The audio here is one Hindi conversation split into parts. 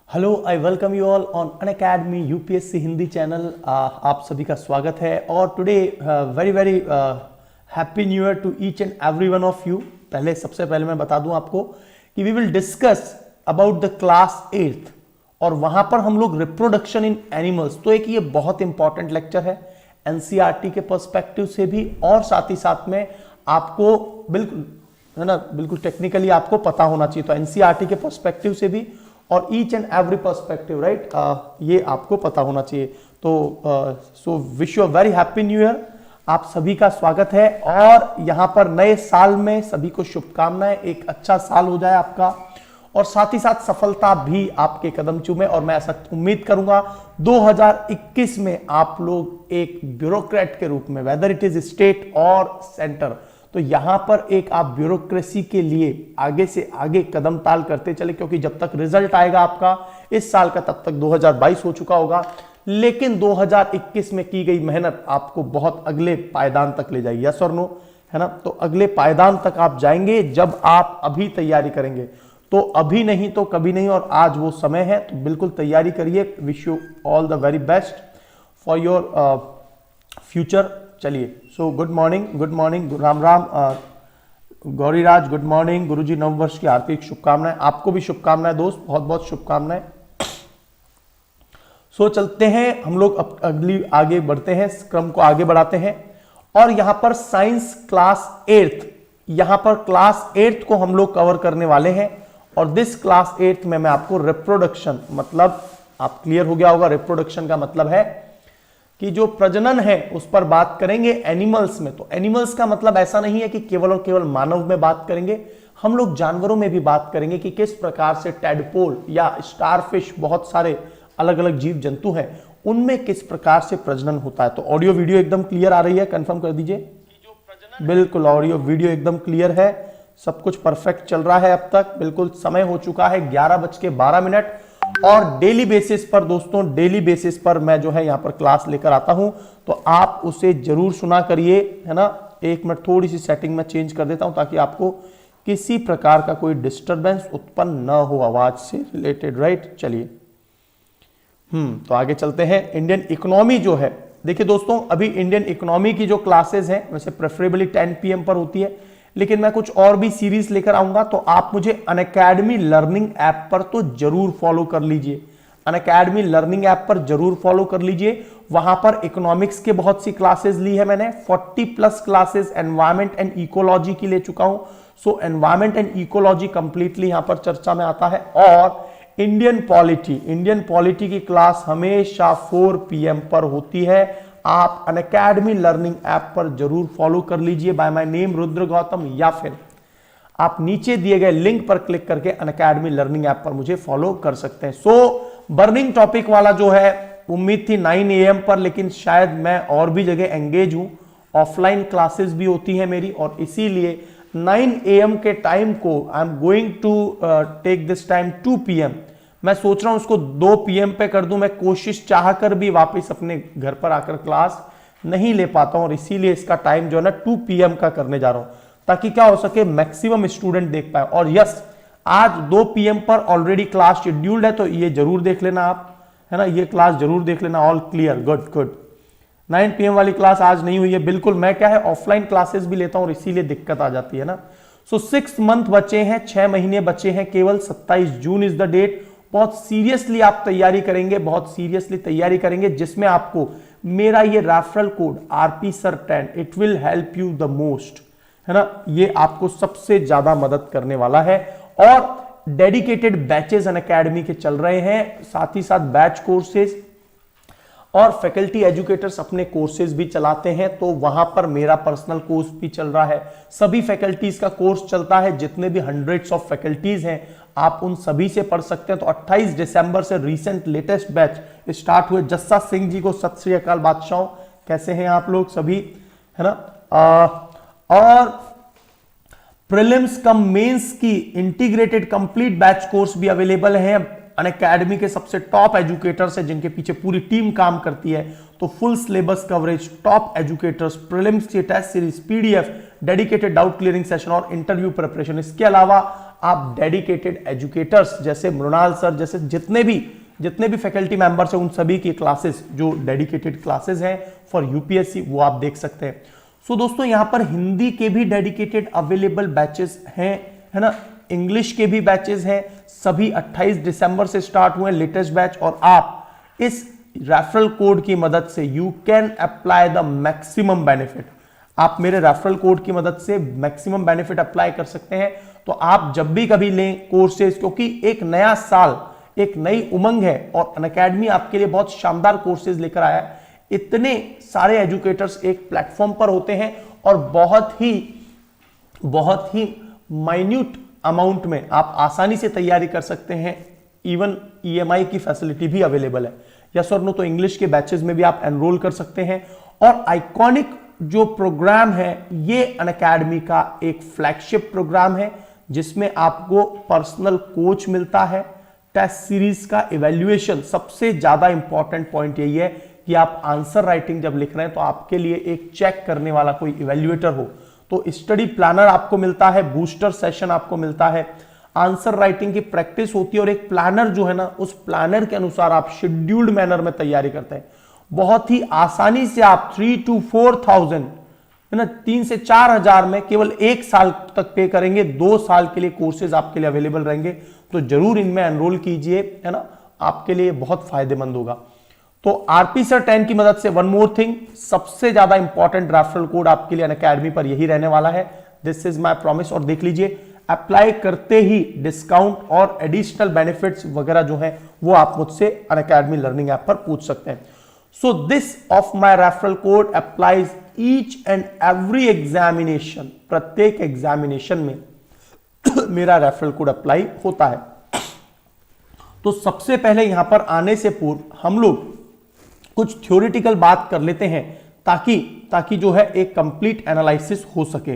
Hello, I welcome you all on Unacademy UPSC Hindi channel. आप सभी का स्वागत है और today very very happy new year to each and every one of you. सबसे पहले मैं बता दूं आपको कि we will discuss about the class 8th और वहां पर हम लोग रिप्रोडक्शन इन एनिमल्स, तो एक ये बहुत इंपॉर्टेंट लेक्चर है एनसीईआरटी के पर्सपेक्टिव से भी और साथ ही साथ में आपको बिल्कुल है ना, बिल्कुल टेक्निकली आपको पता होना चाहिए। तो एनसीईआरटी के पर्सपेक्टिव से भी और each and every perspective right, ये आपको पता होना चाहिए। तो so wish you very happy new year. आप सभी का स्वागत है और यहाँ पर नए साल में सभी को शुभकामनाएं, एक अच्छा साल हो जाए आपका और साथ ही साथ सफलता भी आपके कदम चूमे। और मैं ऐसा उम्मीद करूंगा 2021 में आप लोग एक ब्यूरोक्रेट के रूप में, वेदर इट इज स्टेट और सेंटर, तो यहां पर एक आप ब्यूरोक्रेसी के लिए आगे से आगे कदम ताल करते चले, क्योंकि जब तक रिजल्ट आएगा आपका इस साल का तब तक 2022 हो चुका होगा, लेकिन 2021 में की गई मेहनत आपको बहुत अगले पायदान तक ले जाएगी। यस और नो, है ना। तो अगले पायदान तक आप जाएंगे जब आप अभी तैयारी करेंगे, तो अभी नहीं तो कभी नहीं, और आज वो समय है, तो बिल्कुल तैयारी करिए। Wish you all the very best for your future. चलिए, so good morning, Ram Ram, Gauriraj good morning, Guruji नववर्ष की हार्दिक शुभकामनाएं। आपको भी शुभकामनाएं दोस्त, बहुत बहुत शुभकामनाएं। सो चलते हैं हम लोग, अब अगली आगे बढ़ते हैं, क्रम को आगे बढ़ाते हैं। और यहां पर साइंस क्लास 8th, यहां पर क्लास 8th को हम लोग कवर करने वाले हैं। और दिस क्लास 8th में मैं आपको रिप्रोडक्शन, मतलब आप क्लियर हो गया होगा, रिप्रोडक्शन का मतलब है कि जो प्रजनन है उस पर बात करेंगे एनिमल्स में। तो एनिमल्स का मतलब ऐसा नहीं है कि केवल और केवल मानव में बात करेंगे, हम लोग जानवरों में भी बात करेंगे कि किस प्रकार से टैडपोल या स्टारफिश, बहुत सारे अलग अलग जीव जंतु हैं, उनमें किस प्रकार से प्रजनन होता है। तो ऑडियो वीडियो एकदम क्लियर आ रही है, कंफर्म कर दीजिए। बिल्कुल ऑडियो वीडियो एकदम क्लियर है, सब कुछ परफेक्ट चल रहा है अब तक। बिल्कुल समय हो चुका है 11:12 और डेली बेसिस पर दोस्तों, डेली बेसिस पर मैं जो है यहाँ पर क्लास लेकर आता हूं, तो आप उसे जरूर सुना करिए, है ना। एक मिनट थोड़ी सी सेटिंग में चेंज कर देता हूं ताकि आपको किसी प्रकार का कोई डिस्टरबेंस उत्पन्न न हो आवाज से रिलेटेड, राइट। चलिए तो आगे चलते हैं। इंडियन इकोनॉमी जो है, देखिए दोस्तों, अभी इंडियन इकोनॉमी की जो क्लासेस हैं वैसे प्रेफरेबली 10 PM पर होती है, लेकिन मैं कुछ और भी सीरीज लेकर आऊंगा, तो आप मुझे अनअकैडमी लर्निंग ऐप पर तो जरूर फॉलो कर लीजिए। अनअकैडमी लर्निंग ऐप पर जरूर फॉलो कर लीजिए। वहां पर इकोनॉमिक्स के बहुत सी क्लासेस ली है मैंने, 40+ क्लासेस एनवायरमेंट एंड इकोलॉजी की ले चुका हूं। सो एनवायरमेंट एंड इकोलॉजी कंप्लीटली यहां पर चर्चा में आता है। और इंडियन पॉलिटी की क्लास हमेशा 4 PM पर होती है। आप अनअकैडमी लर्निंग ऐप पर जरूर फॉलो कर लीजिए bye my name Rudra Gautam, या फिर आप नीचे दिए गए लिंक पर क्लिक करके अनअकैडमी लर्निंग ऐप पर मुझे फॉलो कर सकते हैं। सो बर्निंग टॉपिक वाला जो है, उम्मीद थी 9 AM पर, लेकिन शायद मैं और भी जगह एंगेज हूं, ऑफलाइन क्लासेस भी होती है मेरी, और इसीलिए 9 AM के टाइम को I am going to take this time 2 PM। मैं सोच रहा हूं उसको 2 PM पे कर दूं। मैं कोशिश चाहकर भी वापस अपने घर पर आकर क्लास नहीं ले पाता हूं, और इसीलिए इसका टाइम जो है ना 2 PM का करने जा रहा हूं, ताकि क्या हो सके, मैक्सिमम स्टूडेंट देख पाए। और यस, आज 2 PM पर ऑलरेडी क्लास शेड्यूल्ड है, तो ये जरूर देख लेना आप, है ना, ये क्लास जरूर देख लेना। All clear, good. 9 PM वाली क्लास आज नहीं हुई है, बिल्कुल। मैं क्या है, ऑफलाइन क्लासेस भी लेता हूं और इसीलिए दिक्कत आ जाती है ना। सो 6 मंथ बचे हैं, 6 महीने बचे हैं केवल। 27 जून इज द डेट। बहुत सीरियसली आप तैयारी करेंगे, बहुत सीरियसली तैयारी करेंगे, जिसमें आपको मेरा ये referral code RP Sir 10, it will help you the most, है ना। ये आपको सबसे ज्यादा मदद करने वाला है। और डेडिकेटेड बैचेस अनअकैडमी के चल रहे हैं, साथ ही साथ बैच कोर्सेज और फैकल्टी एजुकेटर्स अपने कोर्सेज भी चलाते हैं। तो वहां पर मेरा पर्सनल कोर्स भी चल रहा है, सभी फैकल्टीज का कोर्स चलता है, जितने भी हंड्रेड्स ऑफ फैकल्टीज हैं आप उन सभी से पढ़ सकते हैं। तो 28 दिसंबर से रीसेंट लेटेस्ट बैच स्टार्ट हुए। जस्सा सिंह जी को सत श्री अकाल बादशाहों, कैसे हैं आप लोग सभी, है ना। और प्रीलिम्स कम मेंस की इंटीग्रेटेड कंप्लीट बैच कोर्स भी अवेलेबल है। अनअकैडमी के सबसे टॉप एजुकेटर्स हैं, जिनके पीछे पूरी टीम काम करती है। तो full syllabus coverage, top educators, prelims की test series, PDF, dedicated doubt clearing session और इंटरव्यू प्रिपरेशन। इसके अलावा आप डेडिकेटेड एजुकेटर्स जैसे मृणाल सर जैसे जितने भी फैकल्टी मेंबर्स हैं उन सभी की क्लासेस जो डेडिकेटेड क्लासेस हैं फॉर यूपीएससी वो आप देख सकते हैं। सो दोस्तों यहां पर हिंदी के भी डेडिकेटेड अवेलेबल बैचेस हैं, है ना, इंग्लिश के भी बैचेस हैं, सभी 28 दिसंबर से स्टार्ट हुए लेटेस्ट बैच। और आप इस रेफरल कोड की मदद से you can apply the maximum benefit, आप मेरे रेफरल कोड की मदद से मैक्सिमम बेनिफिट अप्लाई कर सकते हैं। तो आप जब भी कभी लें कोर्सेज, क्योंकि एक नया साल एक नई उमंग है और अनअकैडमी आपके लिए बहुत शानदार कोर्सेज लेकर आया है। इतने सारे एजुकेटर्स एक प्लेटफॉर्म पर होते हैं और बहुत ही माइन्यूट अमाउंट में आप आसानी से तैयारी कर सकते हैं। इवन ईएमआई की फैसिलिटी भी अवेलेबल है। यस और नो, तो इंग्लिश के बैचेस में भी आप एनरोल कर सकते हैं। और आइकॉनिक जो प्रोग्राम है ये अनअकैडमी का एक फ्लैगशिप प्रोग्राम है जिसमें आपको पर्सनल कोच मिलता है, टेस्ट सीरीज का इवैल्यूएशन। सबसे ज्यादा इंपॉर्टेंट पॉइंट यही है कि आप आंसर राइटिंग जब लिख रहे हैं तो आपके लिए एक चेक करने वाला कोई इवैल्यूएटर हो। तो स्टडी प्लानर आपको मिलता है, बूस्टर सेशन आपको मिलता है, आंसर राइटिंग की प्रैक्टिस होती है और एक प्लानर जो है ना उस प्लानर के अनुसार आप शेड्यूल्ड मैनर में तैयारी करते हैं। बहुत ही आसानी से आप 3 to 4,000 है ना, 3 से 4,000 में केवल 1 साल तक पे करेंगे। 2 साल के लिए कोर्सेज आपके लिए अवेलेबल रहेंगे, तो जरूर इनमें एनरोल कीजिए, है ना, आपके लिए बहुत फायदेमंद होगा। तो आरपी सर 10 की मदद से वन मोर थिंग, सबसे ज्यादा इंपॉर्टेंट रेफरल कोड आपके लिए अनअकैडमी पर यही रहने वाला है। This is my promise. और देख लीजिए अप्लाई करते ही डिस्काउंट और एडिशनल बेनिफिट्स वगैरह जो है वो आप मुझसे अनअकैडमी लर्निंग ऐप पर पूछ सकते हैं। So this of my referral code applies each and every examination, प्रत्येक एग्जामिनेशन में मेरा रेफरल कोड अप्लाई होता है। तो सबसे पहले यहां पर आने से पूर्व हम लोग कुछ थ्योरेटिकल बात कर लेते हैं ताकि जो है एक कंप्लीट एनालिसिस हो सके,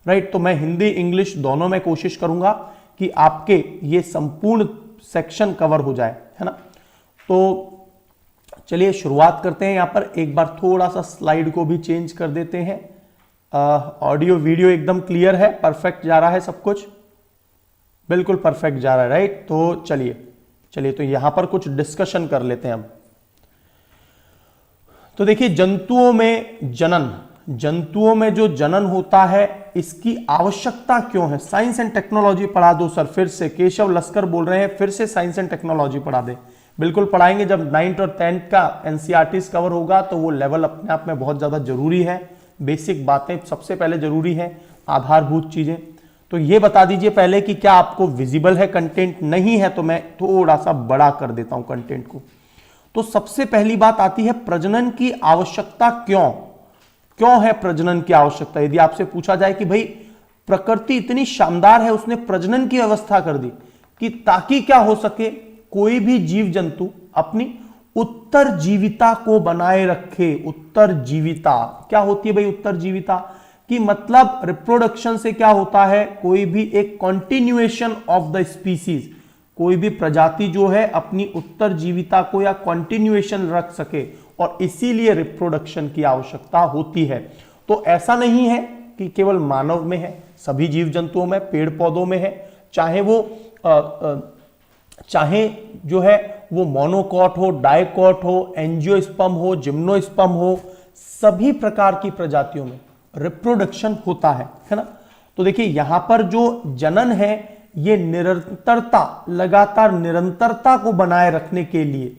राइट। तो मैं हिंदी इंग्लिश दोनों में कोशिश करूंगा कि आपके ये संपूर्ण सेक्शन कवर हो जाए, है ना। तो चलिए शुरुआत करते हैं। यहां पर एक बार थोड़ा सा स्लाइड को भी चेंज कर देते हैं। ऑडियो वीडियो एकदम क्लियर है, परफेक्ट जा रहा है, सब कुछ बिल्कुल परफेक्ट जा रहा है, राइट। तो चलिए तो यहां पर कुछ डिस्कशन कर लेते हैं हम। तो देखिए जंतुओं में जो जनन होता है इसकी आवश्यकता क्यों है। साइंस एंड टेक्नोलॉजी पढ़ा दो सर, फिर से केशव लस्कर बोल रहे हैं, फिर से साइंस एंड टेक्नोलॉजी पढ़ा दे। बिल्कुल पढ़ाएंगे, जब 9th और 10th का एनसीईआरटी कवर होगा तो वो लेवल अपने आप में बहुत ज्यादा जरूरी है। बेसिक बातें सबसे पहले जरूरी है, आधारभूत चीजें। तो ये बता दीजिए पहले कि क्या आपको विजिबल है कंटेंट। नहीं है तो मैं थोड़ा सा बड़ा कर देता हूं कंटेंट को। तो सबसे पहली बात आती है प्रजनन की आवश्यकता क्यों है प्रजनन की आवश्यकता। यदि आपसे पूछा जाए कि भाई प्रकृति इतनी शानदार है उसने प्रजनन की व्यवस्था कर दी कि ताकि क्या हो सके, कोई भी जीव जंतु अपनी उत्तरजीविता को बनाए रखे। उत्तरजीविता क्या होती है भाई, उत्तरजीविता कि मतलब रिप्रोडक्शन से क्या होता है, कोई भी एक कंटिन्यूएशन ऑफ द स्पीसीज, कोई भी प्रजाति जो है अपनी उत्तरजीविता को या कंटिन्यूएशन रख सके, और इसीलिए रिप्रोडक्शन की आवश्यकता होती है। तो ऐसा नहीं है कि केवल मानव में है, सभी जीव जंतुओं में, पेड़ पौधों में है, चाहे जो है वो मोनोकॉट हो, डाइकॉट हो, एंजियोस्पर्म हो, जिम्नोस्पर्म हो, सभी प्रकार की प्रजातियों में रिप्रोडक्शन होता है ना। तो देखिए यहां पर जो जनन है ये निरंतरता, लगातार निरंतरता को बनाए रखने के लिए,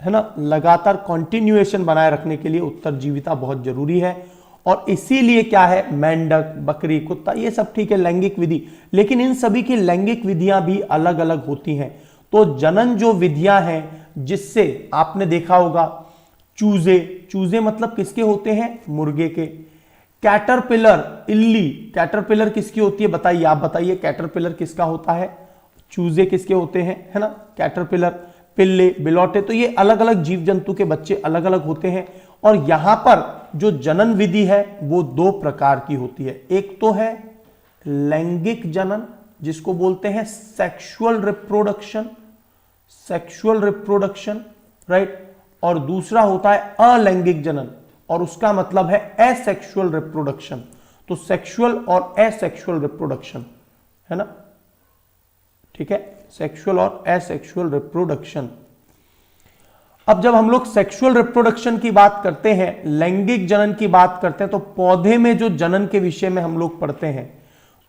है ना, लगातार कंटिन्यूएशन बनाए रखने के लिए उत्तरजीविता बहुत जरूरी है। और इसीलिए क्या है, मेंढक, बकरी, कुत्ता, ये सब ठीक है लैंगिक विधि, लेकिन इन सभी की लैंगिक विधियां भी अलग अलग होती हैं। तो जनन जो विधियां हैं, जिससे आपने देखा होगा चूजे मतलब किसके होते हैं, मुर्गे के। कैटरपिलर, इल्ली, कैटरपिलर किसकी होती है बताइए, आप बताइए कैटरपिलर किसका होता है, चूजे किसके होते हैं, है ना, कैटरपिलर, पिल्ले, बिलौटे। तो ये अलग अलग जीव जंतु के बच्चे अलग अलग होते हैं। और यहां पर जो जनन विधि है वो 2 प्रकार की होती है। एक तो है लैंगिक जनन जिसको बोलते हैं सेक्सुअल रिप्रोडक्शन, राइट, और दूसरा होता है अलैंगिक जनन, और उसका मतलब है एसेक्सुअल रिप्रोडक्शन। तो सेक्सुअल और एसेक्सुअल रिप्रोडक्शन, है ना। ठीक है, सेक्सुअल और एसेक्सुअल रिप्रोडक्शन। अब जब हम लोग सेक्सुअल रिप्रोडक्शन की बात करते हैं, लैंगिक जनन की बात करते हैं, तो पौधे में जो जनन के विषय में हम लोग पढ़ते हैं,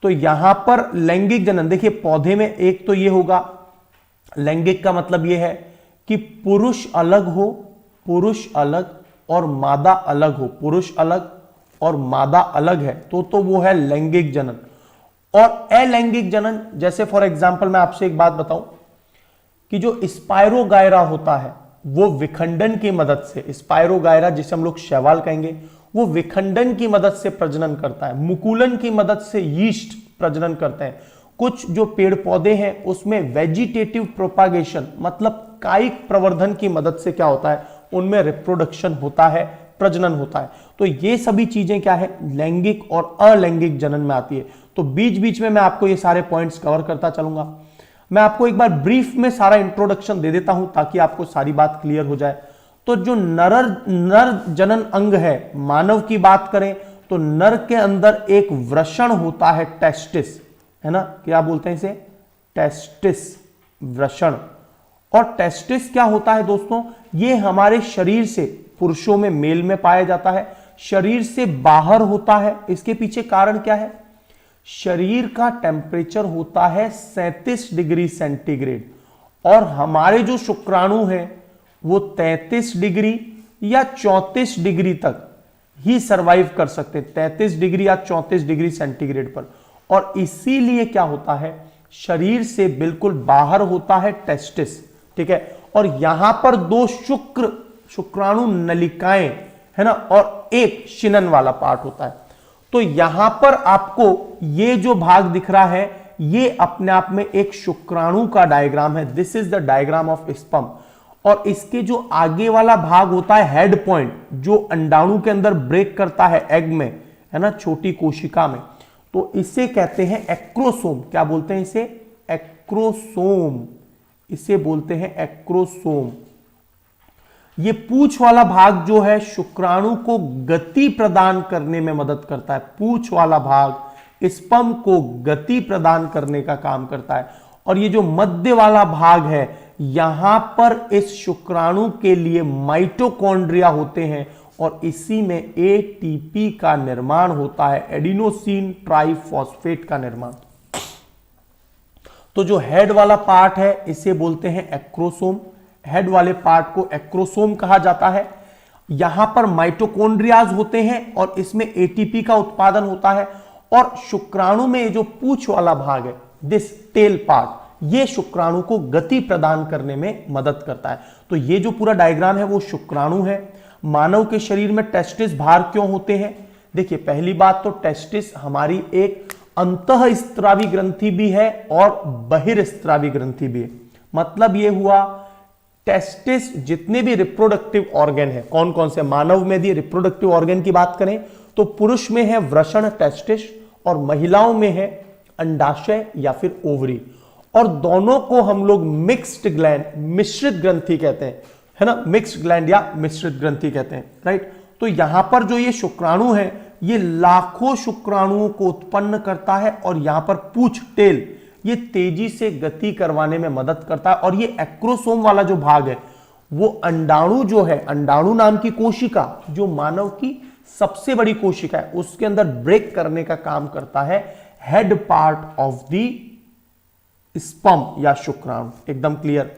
तो यहां पर लैंगिक जनन, देखिए पौधे में एक तो ये होगा, लैंगिक का मतलब ये है कि पुरुष अलग हो, पुरुष अलग और मादा अलग हो, पुरुष अलग और मादा अलग है तो वो है लैंगिक जनन। और अलैंगिक जनन, जैसे फॉर एग्जांपल मैं आपसे एक बात बताऊं कि जो स्पायरोगायरा होता है वो विखंडन की मदद से, स्पायरोगायरा जिसे हम लोग शैवाल कहेंगे, वो विखंडन की मदद से प्रजनन करता है, मुकुलन की मदद से यीस्ट प्रजनन करते हैं। कुछ जो पेड़ पौधे हैं उसमें वेजिटेटिव प्रोपागेशन मतलब कायिक प्रवर्धन की मदद से क्या होता है, उनमें रिप्रोडक्शन होता है, प्रजनन होता है। तो ये सभी चीजें क्या है, लैंगिक और अलैंगिक जनन में आती है। तो बीच बीच में मैं आपको ये सारे पॉइंट्स कवर करता चलूंगा। मैं आपको एक बार ब्रीफ में सारा इंट्रोडक्शन दे देता हूं ताकि आपको सारी बात क्लियर हो जाए। तो जो नर जनन अंग है, मानव की बात करें तो नर के अंदर एक वृषण होता है, टेस्टिस, है ना, क्या बोलते हैं इसे, टेस्टिस, वृषण। और टेस्टिस क्या होता है दोस्तों, ये हमारे शरीर से, पुरुषों में मेल में पाया जाता है, शरीर से बाहर होता है। इसके पीछे कारण क्या है, शरीर का टेम्परेचर होता है 37 डिग्री सेंटीग्रेड और हमारे जो शुक्राणु हैं वो 33 डिग्री या 34 डिग्री तक ही सरवाइव कर सकते हैं, 33 डिग्री या 34 डिग्री सेंटीग्रेड पर। और इसीलिए क्या होता है, शरीर से बिल्कुल बाहर होता है टेस्टिस, ठीक है। और यहां पर दो शुक्राणु नलिकाएं है ना, और एक शिनन वाला पार्ट होता है। तो यहां पर आपको ये जो भाग दिख रहा है ये अपने आप में एक शुक्राणु का डायग्राम है, this is the diagram of sperm. और इसके जो आगे वाला भाग होता है हेड पॉइंट, जो अंडाणु के अंदर ब्रेक करता है एग में, है ना, छोटी कोशिका में, तो इसे कहते हैं एक्रोसोम। क्या बोलते हैं इसे, एक्रोसोम, इसे बोलते हैं एक्रोसोम। ये पूंछ वाला भाग जो है शुक्राणु को गति प्रदान करने में मदद करता है, पूंछ वाला भाग स्पर्म को गति प्रदान करने का काम करता है। और ये जो मध्य वाला भाग है, यहां पर इस शुक्राणु के लिए माइटोकॉन्ड्रिया होते हैं और इसी में एटीपी का निर्माण होता है, एडिनोसिन ट्राइफॉस्फेट का निर्माण। तो जो हेड वाला पार्ट है इसे बोलते हैं एक्रोसोम, हेड वाले पार्ट को एक्रोसोम कहा जाता है। यहां पर माइटोकॉन्ड्रियाज होते हैं और इसमें एटीपी का उत्पादन होता है। और शुक्राणु में जो पूंछ वाला भाग है, दिस टेल पार्ट, ये शुक्राणु को गति प्रदान करने में मदद करता है। तो ये जो पूरा डायग्राम है वो शुक्राणु है। मानव के शरीर में टेस्टिस बाहर क्यों होते हैं, देखिए पहली बात तो टेस्टिस हमारी एक अंतःस्त्रावी ग्रंथि भी है और बहिर्स्त्रावी ग्रंथि भी है। मतलब ये हुआ टेस्टिस जितने भी रिप्रोडक्टिव ऑर्गन है, कौन कौन से, मानव में भी रिप्रोडक्टिव ऑर्गन की बात करें तो पुरुष में है वृषण टेस्टिस और महिलाओं में है अंडाशय या फिर ओवरी। और दोनों को हम लोग मिक्स्ड ग्लैंड, मिश्रित ग्रंथि कहते हैं, है ना, मिक्स्ड ग्लैंड या मिश्रित ग्रंथि कहते हैं, राइट। तो यहां पर जो ये शुक्राणु है ये लाखों शुक्राणुओं को उत्पन्न करता है और यहां पर पूंछ, टेल, ये तेजी से गति करवाने में मदद करता है। और ये एक्रोसोम वाला जो भाग है वो अंडाणु जो है, अंडाणु नाम की कोशिका जो मानव की सबसे बड़ी कोशिका है, उसके अंदर ब्रेक करने का काम करता है, head part of the sperm या शुक्राणु। एकदम क्लियर।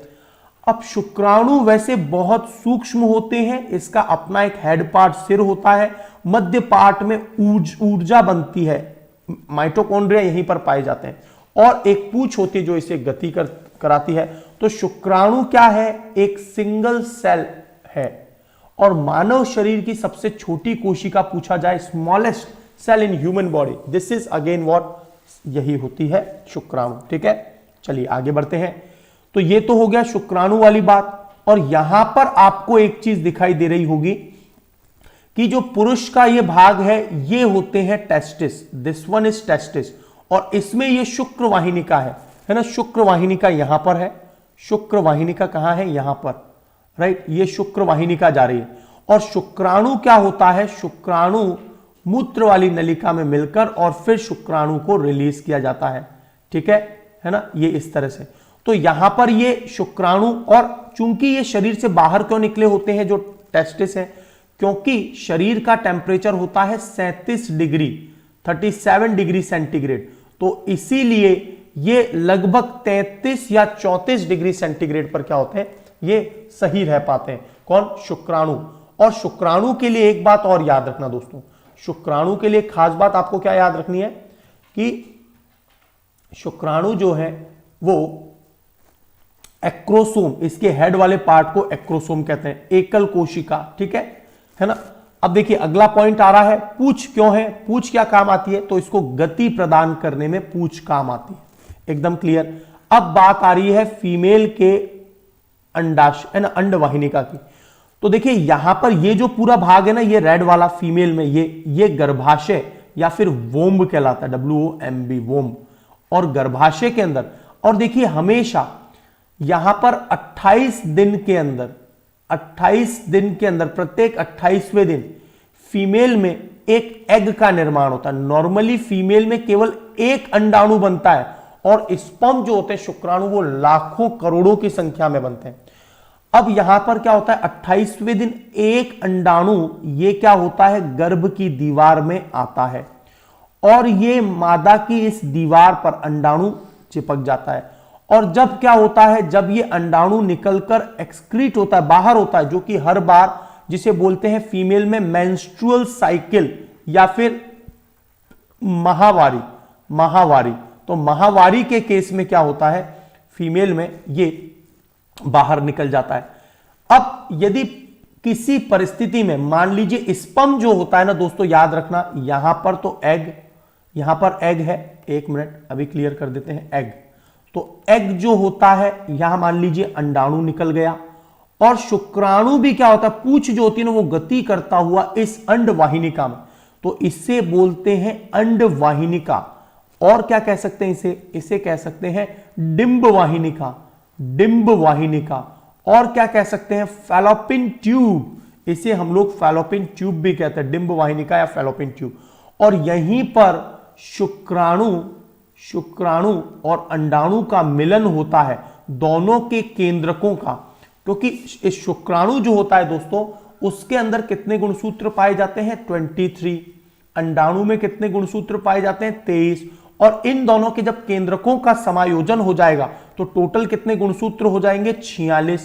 अब शुक्राणु वैसे बहुत सूक्ष्म होते हैं, इसका अपना एक हेड पार्ट सिर होता है, मध्य पार्ट में ऊर्जा बनती है, माइटोकॉन्ड्रिया यहीं पर पाए जाते हैं, और एक पूंछ होती है जो इसे गति कराती है। तो शुक्राणु क्या है, एक सिंगल सेल है। और मानव शरीर की सबसे छोटी कोशिका पूछा जाए, smallest cell in human body, this is again what, यही होती है शुक्राणु, ठीक है। चलिए आगे बढ़ते हैं। तो ये तो हो गया शुक्राणु वाली बात। और यहां पर आपको एक चीज दिखाई दे रही होगी कि जो पुरुष का ये भाग है ये होते हैं testis, this one is testis. और इसमें ये शुक्र वाहिनिका है ना, शुक्र वाहिनिका यहां पर है, शुक्र वाहिनिका कहां है, यहां पर, राइट, ये शुक्र वाहिनिका जा रही है। और शुक्राणु क्या होता है, शुक्राणु मूत्र वाली नलिका में मिलकर और फिर शुक्राणु को रिलीज किया जाता है, ठीक है। है ना, ये इस तरह से। तो यहां पर ये शुक्राणु, और चूंकि ये शरीर से बाहर क्यों निकले होते हैं जो टेस्टिस है, क्योंकि शरीर का टेम्परेचर होता है 37 डिग्री 37 डिग्री सेंटीग्रेड, तो इसीलिए ये लगभग 33 या 34 डिग्री सेंटीग्रेड पर क्या होते हैं, ये सही रह पाते हैं। कौन? शुक्राणु। और शुक्राणु के लिए एक बात और याद रखना दोस्तों, शुक्राणु के लिए खास बात आपको क्या याद रखनी है कि शुक्राणु जो है वो एक्रोसोम, इसके हेड वाले पार्ट को एक्रोसोम कहते हैं, एकल कोशिका, ठीक है ना। अब देखिए अगला पॉइंट आ रहा है, पूंछ क्यों है, पूंछ क्या काम आती है, तो इसको गति प्रदान करने में पूंछ काम आती है, एकदम क्लियर। अब बात आ रही है फीमेल के अंडाशय, है ना, अंडवाहिनिका की। तो देखिए यहां पर ये जो पूरा भाग है ना, ये रेड वाला फीमेल में ये गर्भाशय या फिर वोम्ब कहलाता है, WOMB, वोम्ब। और गर्भाशय के अंदर, और देखिए हमेशा यहां पर 28 दिन के अंदर, 28 दिन के अंदर, प्रत्येक 28वें दिन फीमेल में एक एग का निर्माण होता है। नॉर्मली फीमेल में केवल एक अंडाणु बनता है, और स्पर्म जो होते हैं, शुक्राणु, वो लाखों करोड़ों की संख्या में बनते हैं। अब यहां पर क्या होता है, 28वें दिन एक अंडाणु, ये क्या होता है, गर्भ की दीवार में आता है, और ये मादा की इस दीवार पर अंडाणु चिपक जाता है। और जब क्या होता है, जब ये अंडाणु निकलकर एक्सक्रीट होता है, बाहर होता है, जो कि हर बार, जिसे बोलते हैं फीमेल में मेंस्ट्रुअल साइकिल या फिर माहवारी। तो माहवारी के केस में क्या होता है, फीमेल में ये बाहर निकल जाता है। अब यदि किसी परिस्थिति में मान लीजिए स्पर्म जो होता है ना दोस्तों, याद रखना यहां पर तो एग, यहां पर एग है, एक मिनट अभी क्लियर कर देते हैं, एग। तो एग जो होता है, यहां मान लीजिए अंडाणु निकल गया, और शुक्राणु भी क्या होता है, पूंछ जो होती है ना, वो गति करता हुआ इस अंडवाहिनिका में, तो इसे बोलते हैं अंडवाहिनिका। और क्या कह सकते हैं इसे कह सकते हैं डिंबवाहिनिका, और क्या कह सकते हैं, फैलोपिन ट्यूब, इसे हम लोग फैलोपिन ट्यूब भी कहते हैं, डिंबवाहिनिका या फैलोपिन ट्यूब। और यहीं पर शुक्राणु और अंडाणु का मिलन होता है, दोनों के केंद्रकों का, क्योंकि इस शुक्राणु जो होता है दोस्तों, उसके अंदर कितने गुणसूत्र पाए जाते हैं, 23, अंडाणु में कितने गुणसूत्र पाए जाते हैं, 23, और इन दोनों के जब केंद्रकों का समायोजन हो जाएगा तो टोटल कितने गुणसूत्र हो जाएंगे, 46।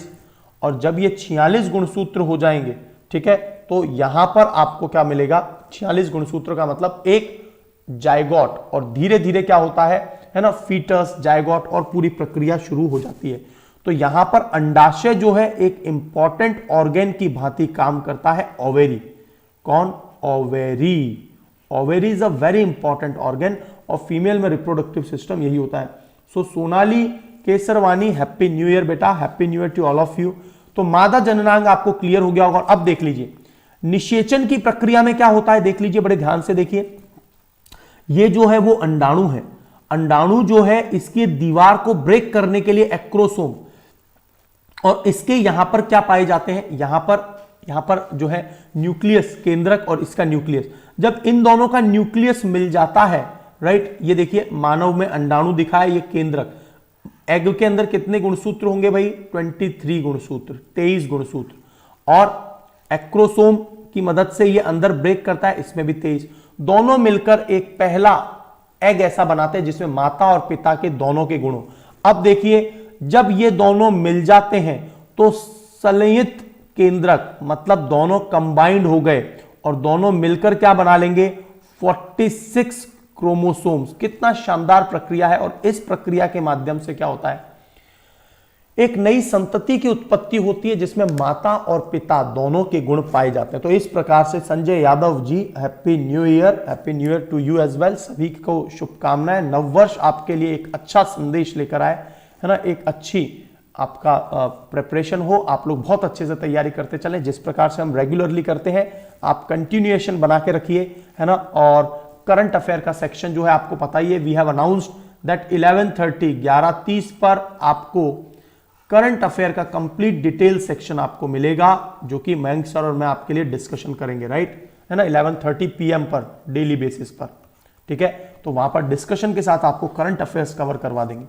और जब ये 46 गुणसूत्र हो जाएंगे, ठीक है, तो यहां पर आपको क्या मिलेगा, 46 गुणसूत्र का मतलब एक जायगोट, और धीरे धीरे क्या होता है ना, फीटस, जायगोट, और पूरी प्रक्रिया शुरू हो जाती है। तो यहां पर अंडाशय जो है एक इंपॉर्टेंट ऑर्गेन की भांति काम करता है, ओवेरी। कौन? Ovary. Ovary is a very important organ, और फीमेल में रिप्रोडक्टिव सिस्टम यही होता है। So Sonali Kesarwani, happy new year बेटा, happy new year to all of you. तो मादा जननांग आपको क्लियर हो गया होगा। अब देख लीजिए निषेचन की प्रक्रिया में क्या होता है, देख लीजिए बड़े ध्यान से देखिए। ये जो है वो अंडाणु है, अंडाणु जो है इसकी दीवार को ब्रेक करने के लिए एक्रोसोम, और इसके यहां पर क्या पाए जाते हैं, यहां पर जो है न्यूक्लियस, केंद्रक, और इसका न्यूक्लियस। जब इन दोनों का न्यूक्लियस मिल जाता है, राइट, ये देखिए मानव में अंडाणु दिखा है, ये केंद्रक। एग के अंदर कितने गुणसूत्र होंगे भाई, 23 गुणसूत्र, 23 गुणसूत्र, और एक्रोसोम की मदद से ये अंदर ब्रेक करता है, इसमें भी 23। दोनों मिलकर एक पहला एग ऐसा बनाते हैं जिसमें माता और पिता के दोनों के गुणों। अब देखिए जब ये दोनों मिल जाते हैं तो संलयित केंद्रक, मतलब दोनों कंबाइंड हो गए, और दोनों मिलकर क्या बना लेंगे, 46 क्रोमोसोम्स। कितना शानदार प्रक्रिया है। और इस प्रक्रिया के माध्यम से क्या होता है, एक नई संतति की उत्पत्ति होती है जिसमें माता और पिता दोनों के गुण पाए जाते हैं। तो इस प्रकार से Sanjay Yadav ji, happy new year to you as well. सभी को शुभकामनाएं। नववर्ष आपके लिए एक अच्छा संदेश लेकर आए, है ना, एक अच्छी आपका प्रिपरेशन हो, आप लोग बहुत अच्छे से तैयारी करते चले, जिस प्रकार से हम रेगुलरली करते हैं आप कंटिन्यूएशन बना के रखिए, है ना। और करंट अफेयर का सेक्शन जो है आपको पता ही है, वी हैव अनाउंस्ड दैट 11:30 पर आपको करंट अफेयर का कंप्लीट डिटेल सेक्शन आपको मिलेगा, जो कि मयंक सर और मैं आपके लिए डिस्कशन करेंगे, राइट, है ना, 11:30 PM पर डेली बेसिस पर, ठीक है। तो वहां पर डिस्कशन के साथ आपको करंट अफेयर्स कवर करवा देंगे।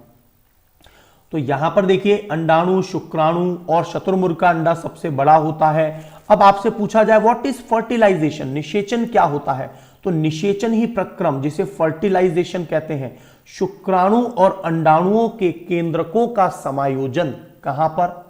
तो यहां पर देखिए अंडाणु, शुक्राणु और शतुरमुर्ग का अंडा सबसे बड़ा होता है। अब आपसे पूछा जाए व्हाट इज फर्टिलाइजेशन, निषेचन क्या होता है, तो निषेचन ही प्रक्रम जिसे फर्टिलाइजेशन कहते हैं, शुक्राणु और अंडाणुओं के केंद्रकों का समायोजन कहां पर,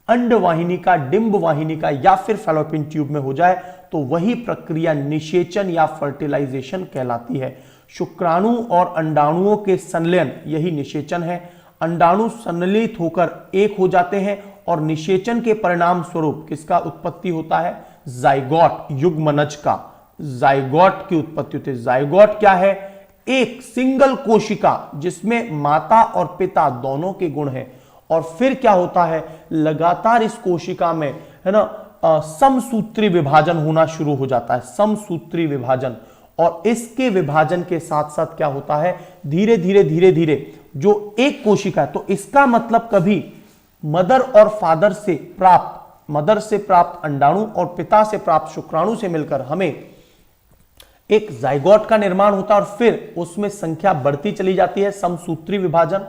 अंडवाहिनिका, डिंबवाहिनिका या फिर फैलोपियन ट्यूब में हो जाए तो वही प्रक्रिया निषेचन या फर्टिलाइजेशन कहलाती है। शुक्राणु और अंडाणुओं के संलयन यही निषेचन है। अंडाणु संलयित होकर एक हो जाते हैं और निषेचन के परिणाम स्वरूप किसका उत्पत्ति होता है, जाइगोट, युग्मनज का, जाइगोट की उत्पत्ति होती है। जाइगोट क्या है, एक सिंगल कोशिका जिसमें माता और पिता दोनों के गुण हैं, और फिर क्या होता है, लगातार इस कोशिका में है ना समसूत्री विभाजन होना शुरू हो जाता है, समसूत्री विभाजन। और इसके विभाजन के साथ साथ क्या होता है, धीरे धीरे जो एक कोशिका है, तो इसका मतलब कभी मदर और फादर से प्राप्त, मदर से प्राप्त अंडाणु और पिता से प्राप्त शुक्राणु से मिलकर हमें एक जाइगोट का निर्माण होता है और फिर उसमें संख्या बढ़ती चली जाती है, समसूत्री विभाजन।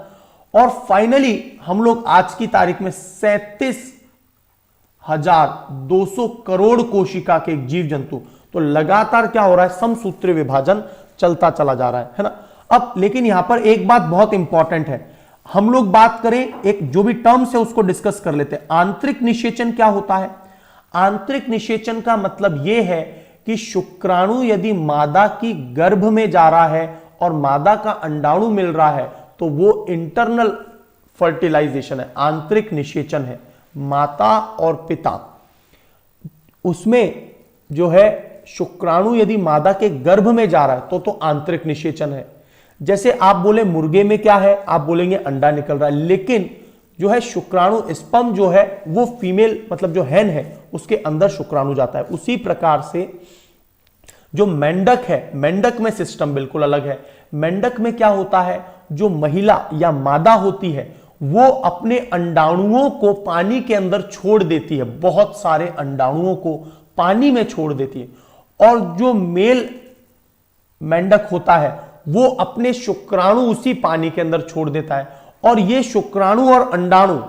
और फाइनली हम लोग आज की तारीख में 37,200 करोड़ कोशिका के एक जीव जंतु, तो लगातार क्या हो रहा है, समसूत्री विभाजन चलता चला जा रहा है ना। अब लेकिन यहां पर एक बात बहुत इंपॉर्टेंट है, हम लोग बात करें एक जो भी टर्म्स है उसको डिस्कस कर लेते हैं। आंतरिक निषेचन क्या होता है, आंतरिक निषेचन का मतलब यह है कि शुक्राणु यदि मादा की गर्भ में जा रहा है और मादा का अंडाणु मिल रहा है तो वो इंटरनल फर्टिलाइजेशन है, आंतरिक निषेचन है। माता और पिता उसमें जो है शुक्राणु यदि मादा के गर्भ में जा रहा है तो आंतरिक निषेचन है। जैसे आप बोले मुर्गे में क्या है, आप बोलेंगे अंडा निकल रहा है, लेकिन जो है शुक्राणु स्पर्म जो है वो फीमेल मतलब जो हैन है उसके अंदर शुक्राणु जाता है। उसी प्रकार से जो मेंढक है, मेंढक में सिस्टम बिल्कुल अलग है। मेंढक में क्या होता है, जो महिला या मादा होती है वो अपने अंडाणुओं को पानी के अंदर छोड़ देती है, बहुत सारे अंडाणुओं को पानी में छोड़ देती है, और जो मेल मेंढक होता है वो अपने शुक्राणु उसी पानी के अंदर छोड़ देता है। और ये शुक्राणु और अंडाणु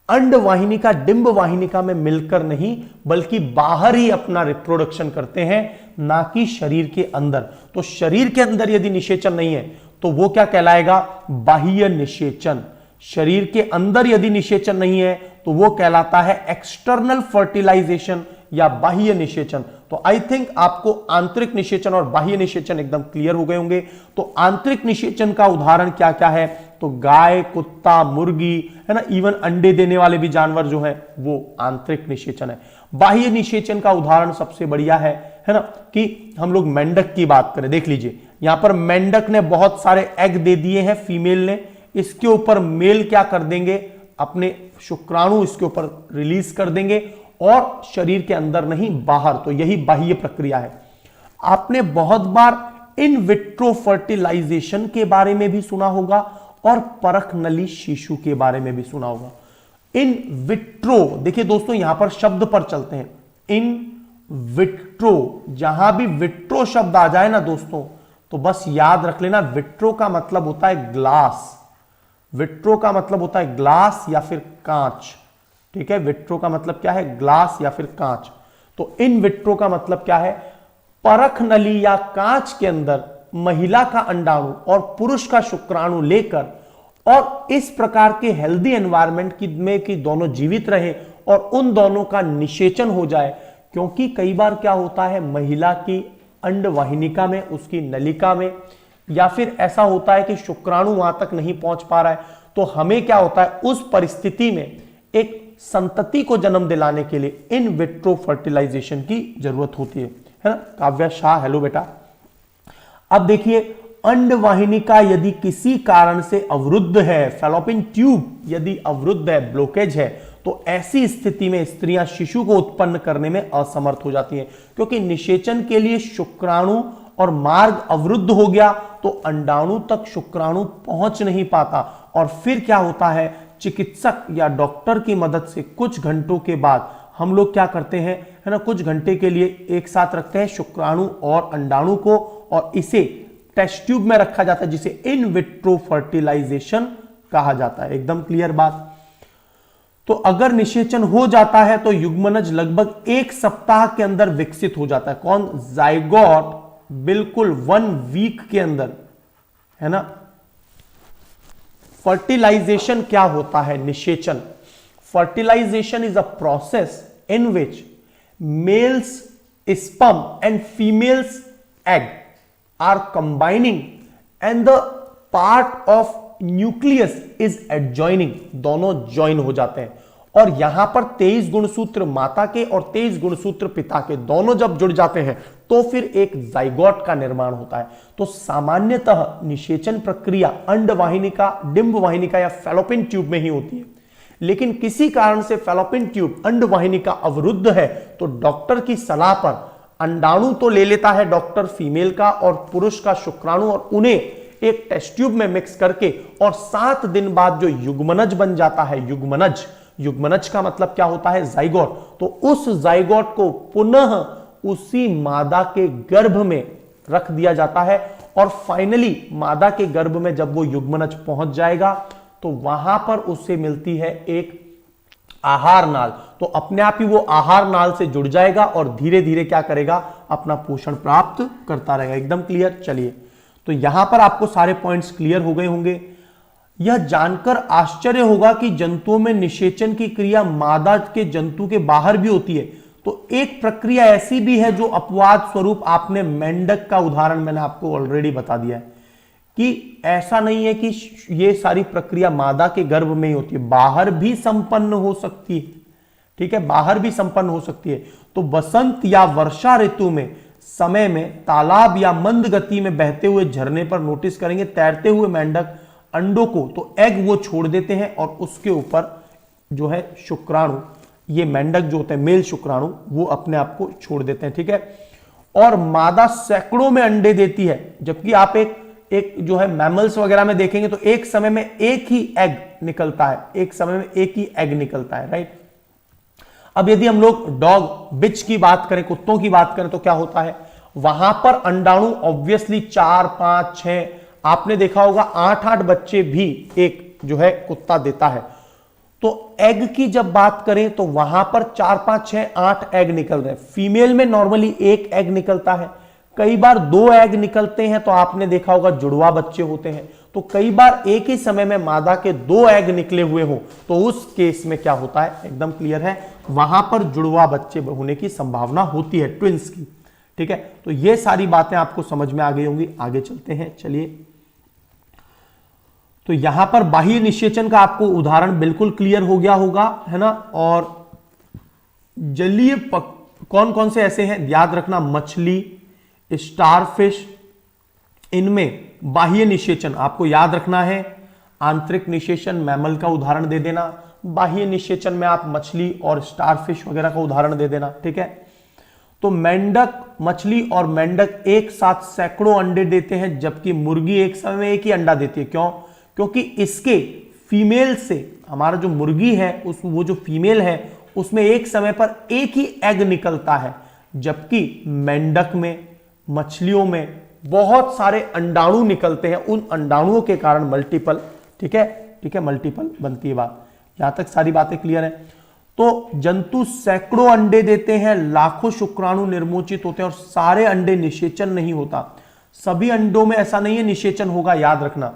अंडवाहिनिका, डिंबवाहिनिका में मिलकर नहीं बल्कि बाहर ही अपना रिप्रोडक्शन करते हैं, ना कि शरीर के अंदर। तो शरीर के अंदर यदि निषेचन नहीं है तो वो क्या कहलाएगा, बाह्य निषेचन। शरीर के अंदर यदि निषेचन नहीं है तो वो कहलाता है एक्सटर्नल फर्टिलाइजेशन या बाह्य निषेचन। तो आई थिंक आपको आंतरिक निषेचन और बाह्य निषेचन एकदम क्लियर हो गए होंगे। तो आंतरिक निषेचन का उदाहरण क्या क्या है, तो गाय, कुत्ता, मुर्गी है ना, इवन अंडे देने वाले भी जानवर जो हैं वो आंतरिक निषेचन है। बाह्य निषेचन का उदाहरण सबसे बढ़िया है ना, कि हम लोग मेंढक की बात करें, देख लीजिए यहां पर मेंढक ने बहुत सारे एग दे दिए हैं फीमेल ने, इसके ऊपर मेल क्या कर देंगे, अपने शुक्राणु इसके ऊपर रिलीज कर देंगे और शरीर के अंदर नहीं बाहर। तो यही बाह्य प्रक्रिया है। आपने बहुत बार इन विट्रो फर्टिलाइजेशन के बारे में भी सुना होगा और परख नली शिशु के बारे में भी सुना होगा। इन विट्रो, देखिए दोस्तों यहां पर शब्द पर चलते हैं, इन विट्रो, जहां भी विट्रो शब्द आ जाए ना दोस्तों तो बस याद रख लेना, विट्रो का मतलब होता है ग्लास, विट्रो का मतलब होता है ग्लास या फिर कांच, ठीक है। विट्रो का मतलब क्या है, ग्लास या फिर कांच। तो इन विट्रो का मतलब क्या है, परख नली या कांच के अंदर महिला का अंडाणु और पुरुष का शुक्राणु लेकर, और इस प्रकार के हेल्दी एनवायरनमेंट में कि दोनों जीवित रहे और उन दोनों का निषेचन हो जाए। क्योंकि कई बार क्या होता है, महिला की अंडवाहिनिका में, उसकी नलिका में, या फिर ऐसा होता है कि शुक्राणु वहां तक नहीं पहुंच पा रहा है, तो हमें क्या होता है, उस परिस्थिति में एक संतति को जन्म दिलाने के लिए इन विट्रो फर्टिलाइजेशन की जरूरत होती है ना। काव्या शाह, हेलो बेटा। अब देखिए अंडवाहिनिका यदि किसी कारण से अवरुद्ध है, फैलोपियन ट्यूब यदि अवरुद्ध है, ब्लॉकेज है, तो ऐसी स्थिति में स्त्रियां शिशु को उत्पन्न करने में असमर्थ हो जाती हैं, क्योंकि निषेचन के लिए शुक्राणु और मार्ग अवरुद्ध हो गया तो अंडाणु तक शुक्राणु पहुंच नहीं पाता। और फिर क्या होता है, चिकित्सक या डॉक्टर की मदद से कुछ घंटों के बाद हम लोग क्या करते हैं, है ना, कुछ घंटे के लिए एक साथ रखते हैं शुक्राणु और अंडाणु को, और इसे टेस्ट ट्यूब में रखा जाता है, जिसे इन विट्रो फर्टिलाइजेशन कहा जाता है। एकदम क्लियर बात। तो अगर निषेचन हो जाता है तो युग्मनज लगभग 1 सप्ताह के अंदर विकसित हो जाता है। कौन? जाइगोट बिल्कुल 1 वीक के अंदर, है ना। फर्टिलाइजेशन क्या होता है? निषेचन। Fertilisation is a process in which males sperm and females egg are combining and the part of nucleus is adjoining, दोनों ज्वाइन हो जाते हैं। और यहां पर 23 गुणसूत्र माता के और 23 गुणसूत्र पिता के दोनों जब जुड़ जाते हैं तो फिर एक जाइगोट का निर्माण होता है। तो सामान्यतः निषेचन प्रक्रिया अंडवाहिनिका, डिंबवाहिनिका या फैलोपियन ट्यूब में ही होती है, लेकिन किसी कारण से फैलोपियन ट्यूब अंडवाहिनिका अवरुद्ध है तो डॉक्टर की सलाह पर अंडाणु तो ले लेता है डॉक्टर फीमेल का और पुरुष का शुक्राणु, और उन्हें एक टेस्ट ट्यूब में मिक्स करके और 7 दिन बाद जो युग्मनज बन जाता है, युग्मनज का मतलब क्या होता है? जाइगोट। तो उस जाइगोट को पुनः उसी मादा के गर्भ में रख दिया जाता है और फाइनली मादा के गर्भ में जब वो युग्मनज पहुंच जाएगा तो वहां पर उससे मिलती है एक आहार नाल। तो अपने आप ही वो आहार नाल से जुड़ जाएगा और धीरे धीरे क्या करेगा? अपना पोषण प्राप्त करता रहेगा। एकदम क्लियर। चलिए, तो यहां पर आपको सारे पॉइंट्स क्लियर हो गए होंगे। यह जानकर आश्चर्य होगा कि जंतुओं में निषेचन की क्रिया मादा के जंतु के बाहर भी होती है। तो एक प्रक्रिया ऐसी भी है जो अपवाद स्वरूप, आपने मेंढक का उदाहरण मैंने आपको ऑलरेडी बता दिया है कि ऐसा नहीं है कि ये सारी प्रक्रिया मादा के गर्भ में ही होती है, बाहर भी संपन्न हो सकती है। ठीक है, बाहर भी संपन्न हो सकती है। तो बसंत या वर्षा ऋतु में समय में तालाब या मंद गति में बहते हुए झरने पर नोटिस करेंगे तैरते हुए मेंढक अंडों को, तो एग वो छोड़ देते हैं और उसके ऊपर जो है शुक्राणु, ये मेंढक जो होते हैं मेल शुक्राणु, वो अपने आप को छोड़ देते हैं। ठीक है, और मादा सैकड़ों में अंडे देती है, जबकि आप एक जो है मैमल्स वगैरह में देखेंगे तो एक समय में एक ही एग निकलता है, एक समय में एक ही एग निकलता है। राइट। अब यदि हम लोग डॉग, बिच की बात करें, कुत्तों की बात करें तो क्या होता है? वहां पर अंडाणु ऑब्वियसली 4, 5, 6, आपने देखा होगा 8-8 बच्चे भी एक जो है कुत्ता देता है। तो एग की जब बात करें तो वहां पर 4, 5, 6, 8 एग निकल रहे हैं। फीमेल में नॉर्मली एक एग निकलता है, कई बार 2 एग निकलते हैं, तो आपने देखा होगा जुड़वा बच्चे होते हैं। तो कई बार एक ही समय में मादा के 2 एग निकले हुए हो तो उस केस में क्या होता है? एकदम क्लियर है, वहां पर जुड़वा बच्चे होने की संभावना होती है, ट्विंस की। ठीक है, तो ये सारी बातें आपको समझ में आ गई होंगी। आगे चलते हैं। चलिए, तो यहां पर बाह्य निषेचन का आपको उदाहरण बिल्कुल क्लियर हो गया होगा, है ना। और जलीय कौन कौन से ऐसे हैं याद रखना? मछली, स्टारफिश, इनमें बाह्य निषेचन आपको याद रखना है। आंतरिक निषेचन मैमल का उदाहरण दे देना, बाह्य निषेचन में आप मछली और स्टारफिश वगैरह का उदाहरण दे देना। ठीक है, तो मेंढक, मछली और मेंढक एक साथ सैकड़ों अंडे देते हैं, जबकि मुर्गी एक समय में एक ही अंडा देती है। क्यों? क्योंकि इसके फीमेल से, हमारा जो मुर्गी है वो जो फीमेल है उसमें एक समय पर एक ही एग निकलता है, जबकि मेंढक में, मछलियों में बहुत सारे अंडाणु निकलते हैं। उन अंडाणुओं के कारण मल्टीपल, ठीक है, मल्टीपल बनती है बात। यहां तक सारी बातें क्लियर है। तो जंतु सैकड़ों अंडे देते हैं, लाखों शुक्राणु निर्मोचित होते हैं और सारे अंडे निषेचन नहीं होता। सभी अंडों में ऐसा नहीं है निषेचन होगा, याद रखना।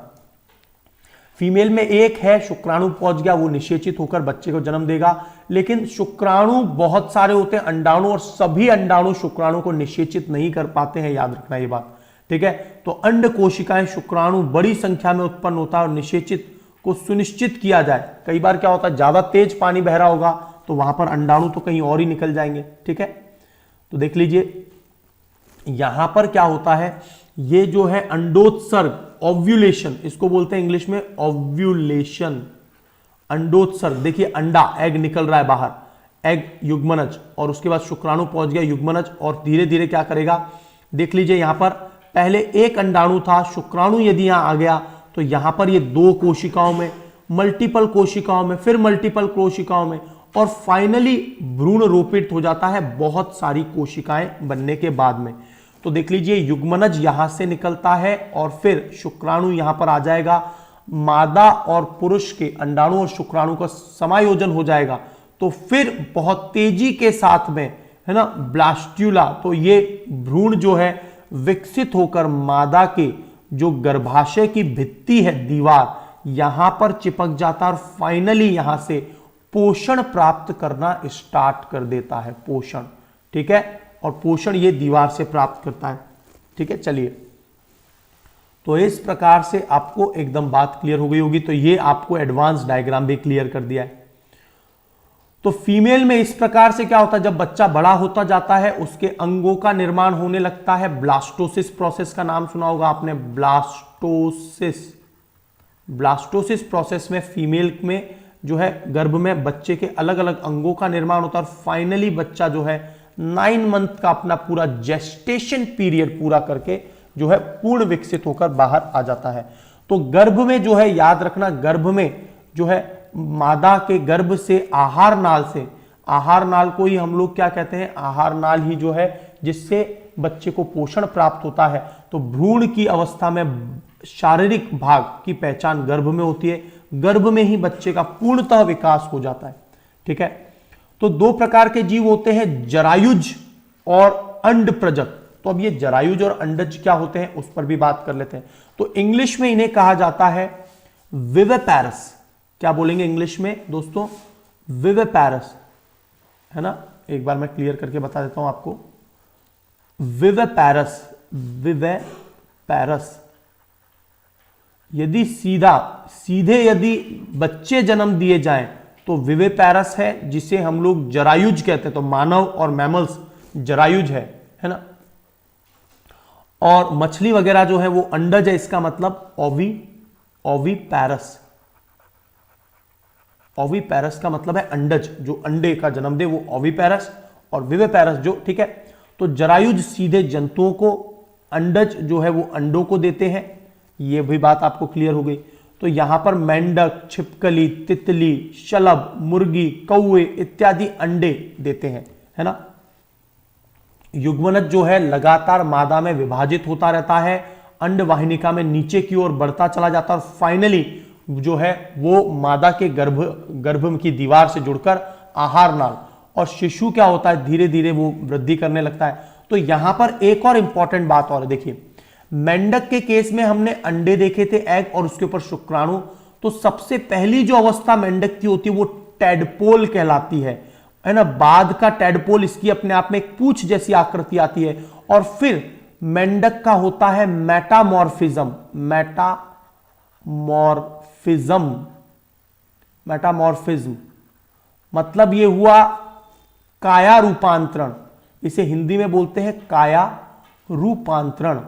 फीमेल में एक है, शुक्राणु पहुंच गया, वो निषेचित होकर बच्चे को जन्म देगा, लेकिन शुक्राणु बहुत सारे होते हैं अंडाणु, और सभी अंडाणु शुक्राणु को निषेचित नहीं कर पाते हैं, याद रखना ये बात। ठीक है, तो अंड कोशिकाएं शुक्राणु बड़ी संख्या में उत्पन्न होता है और निषेचित को सुनिश्चित किया जाए। कई बार क्या होता है, ज्यादा तेज पानी बह रहा होगा तो वहां पर अंडाणु तो कहीं और ही निकल जाएंगे। ठीक है, तो देख लीजिए यहां पर क्या होता है, ये जो है अंडोत्सर्ग, ओव्यूलेशन इसको बोलते हैं इंग्लिश में, ओव्यूलेशन, अंडोत्सर्ग। देखिए अंडा, एग निकल रहा है बाहर, एग युग्मनज, और उसके बाद शुक्राणु पहुंच गया युग्मनज, और धीरे धीरे क्या करेगा, देख लीजिए यहां पर पहले एक अंडाणु था, शुक्राणु यदि यहां आ गया तो यहां पर ये 2 कोशिकाओं में, मल्टीपल कोशिकाओं में, फिर मल्टीपल कोशिकाओं में, और फाइनली भ्रूण रोपित हो जाता है बहुत सारी कोशिकाएं बनने के बाद में। तो देख लीजिए युग्मनज यहां से निकलता है और फिर शुक्राणु यहां पर आ जाएगा, मादा और पुरुष के अंडाणु और शुक्राणु का समायोजन हो जाएगा तो फिर बहुत तेजी के साथ में, है ना, ब्लास्ट्यूला, तो ये भ्रूण जो है विकसित होकर मादा के जो गर्भाशय की भित्ति है, दीवार, यहां पर चिपक जाता है और फाइनली यहां से पोषण प्राप्त करना स्टार्ट कर देता है, पोषण, ठीक है, और पोषण ये दीवार से प्राप्त करता है, ठीक है। चलिए, तो इस प्रकार से आपको एकदम बात क्लियर हो गई होगी। तो ये आपको एडवांस डायग्राम भी क्लियर कर दिया है। तो फीमेल में इस प्रकार से क्या होता है, जब बच्चा बड़ा होता जाता है उसके अंगों का निर्माण होने लगता है। ब्लास्टोसिस प्रोसेस का नाम सुना होगा आपने, ब्लास्टोसिस। ब्लास्टोसिस प्रोसेस में फीमेल में जो है गर्भ में बच्चे के अलग अलग अंगों का निर्माण होता है और फाइनली बच्चा जो है 9 मंथ का अपना पूरा जेस्टेशन पीरियड पूरा करके जो है पूर्ण विकसित होकर बाहर आ जाता है। तो गर्भ में जो है, याद रखना, गर्भ में जो है मादा के गर्भ से आहार नाल से, आहार नाल को ही हम लोग क्या कहते हैं, आहार नाल ही जो है जिससे बच्चे को पोषण प्राप्त होता है। तो भ्रूण की अवस्था में शारीरिक भाग की पहचान गर्भ में होती है, गर्भ में ही बच्चे का पूर्णतः विकास हो जाता है, ठीक है। तो 2 प्रकार के जीव होते हैं, जरायुज और अंडप्रजक। तो अब ये जरायुज और अंडज क्या होते हैं उस पर भी बात कर लेते हैं। तो इंग्लिश में इन्हें कहा जाता है विविपैरस। क्या बोलेंगे इंग्लिश में दोस्तों, विविपैरस, है ना। एक बार मैं क्लियर करके बता देता हूं आपको, विविपैरस, विविपैरस। यदि सीधे यदि बच्चे जन्म दिए जाएं तो विविपैरस है, जिसे हम लोग जरायुज कहते हैं। तो मानव और मैमल्स जरायुज है ना। और मछली वगैरह जो है वो अंडज है, इसका मतलब ओविपैरस। ओविपैरस का मतलब है अंडज, जो अंडे का जन्म दे वो ओविपैरस, और विविपैरस जो, ठीक है। तो जरायुज सीधे जंतुओं को, अंडज जो है वो अंडों को देते हैं। ये भी बात आपको क्लियर हो गई। तो यहां पर मेंढक, छिपकली, तितली, शलभ, मुर्गी, कौवे इत्यादि अंडे देते हैं, है ना। युग्मनज जो है लगातार मादा में विभाजित होता रहता है, अंडवाहिनिका में नीचे की ओर बढ़ता चला जाता है और फाइनली जो है वो मादा के गर्भ की दीवार से जुड़कर आहार नाल, और शिशु क्या होता है, धीरे धीरे वो वृद्धि करने लगता है। तो यहां पर एक और इंपॉर्टेंट बात और देखिए, मेंढक के केस में हमने अंडे देखे थे, एग, और उसके ऊपर शुक्राणु। तो सबसे पहली जो अवस्था मेंढक की होती है वो टेडपोल कहलाती है ना। बाद का टेडपोल, इसकी अपने आप में एक पूंछ जैसी आकृति आती है। और फिर मेंढक का होता है मेटामॉर्फिज्म। मेटामॉर्फिज्म मतलब ये हुआ काया रूपांतरण। इसे हिंदी में बोलते हैं काया रूपांतरण,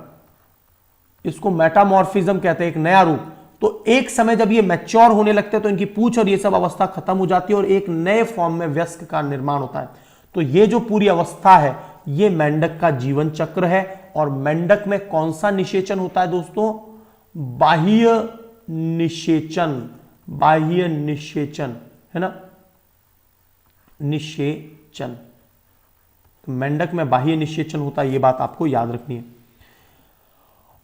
इसको मेटामॉर्फिज्म कहते हैं, एक नया रूप। तो एक समय जब ये मैच्योर होने लगते हैं तो इनकी पूंछ और ये सब अवस्था खत्म हो जाती है और एक नए फॉर्म में वयस्क का निर्माण होता है। तो ये जो पूरी अवस्था है ये मेंढक का जीवन चक्र है। और मेंढक में कौन सा निषेचन होता है दोस्तों, बाह्य निषेचन, बाह्य निषेचन, है ना, निषेचन। तो मेंढक में बाह्य निषेचन होता है, ये बात आपको याद रखनी है।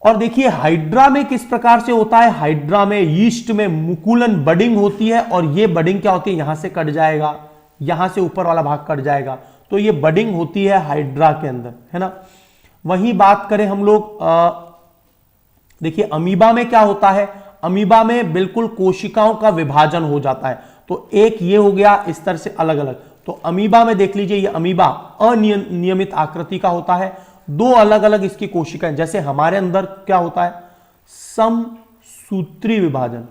और देखिए हाइड्रा में किस प्रकार से होता है, हाइड्रा में यीस्ट में मुकुलन बडिंग होती है, और ये बडिंग क्या होती है, यहां से कट जाएगा, यहां से ऊपर वाला भाग कट जाएगा। तो ये बडिंग होती है हाइड्रा के अंदर, है ना। वही बात करें हम लोग, देखिए अमीबा में क्या होता है, अमीबा में बिल्कुल कोशिकाओं का विभाजन हो जाता है। तो एक ये हो गया इस तरह से अलग अलग। तो अमीबा में देख लीजिए, ये अमीबा अनियमित आकृति का होता है, 2 अलग अलग इसकी कोशिकाएं। जैसे हमारे अंदर क्या होता है, समसूत्री विभाजन।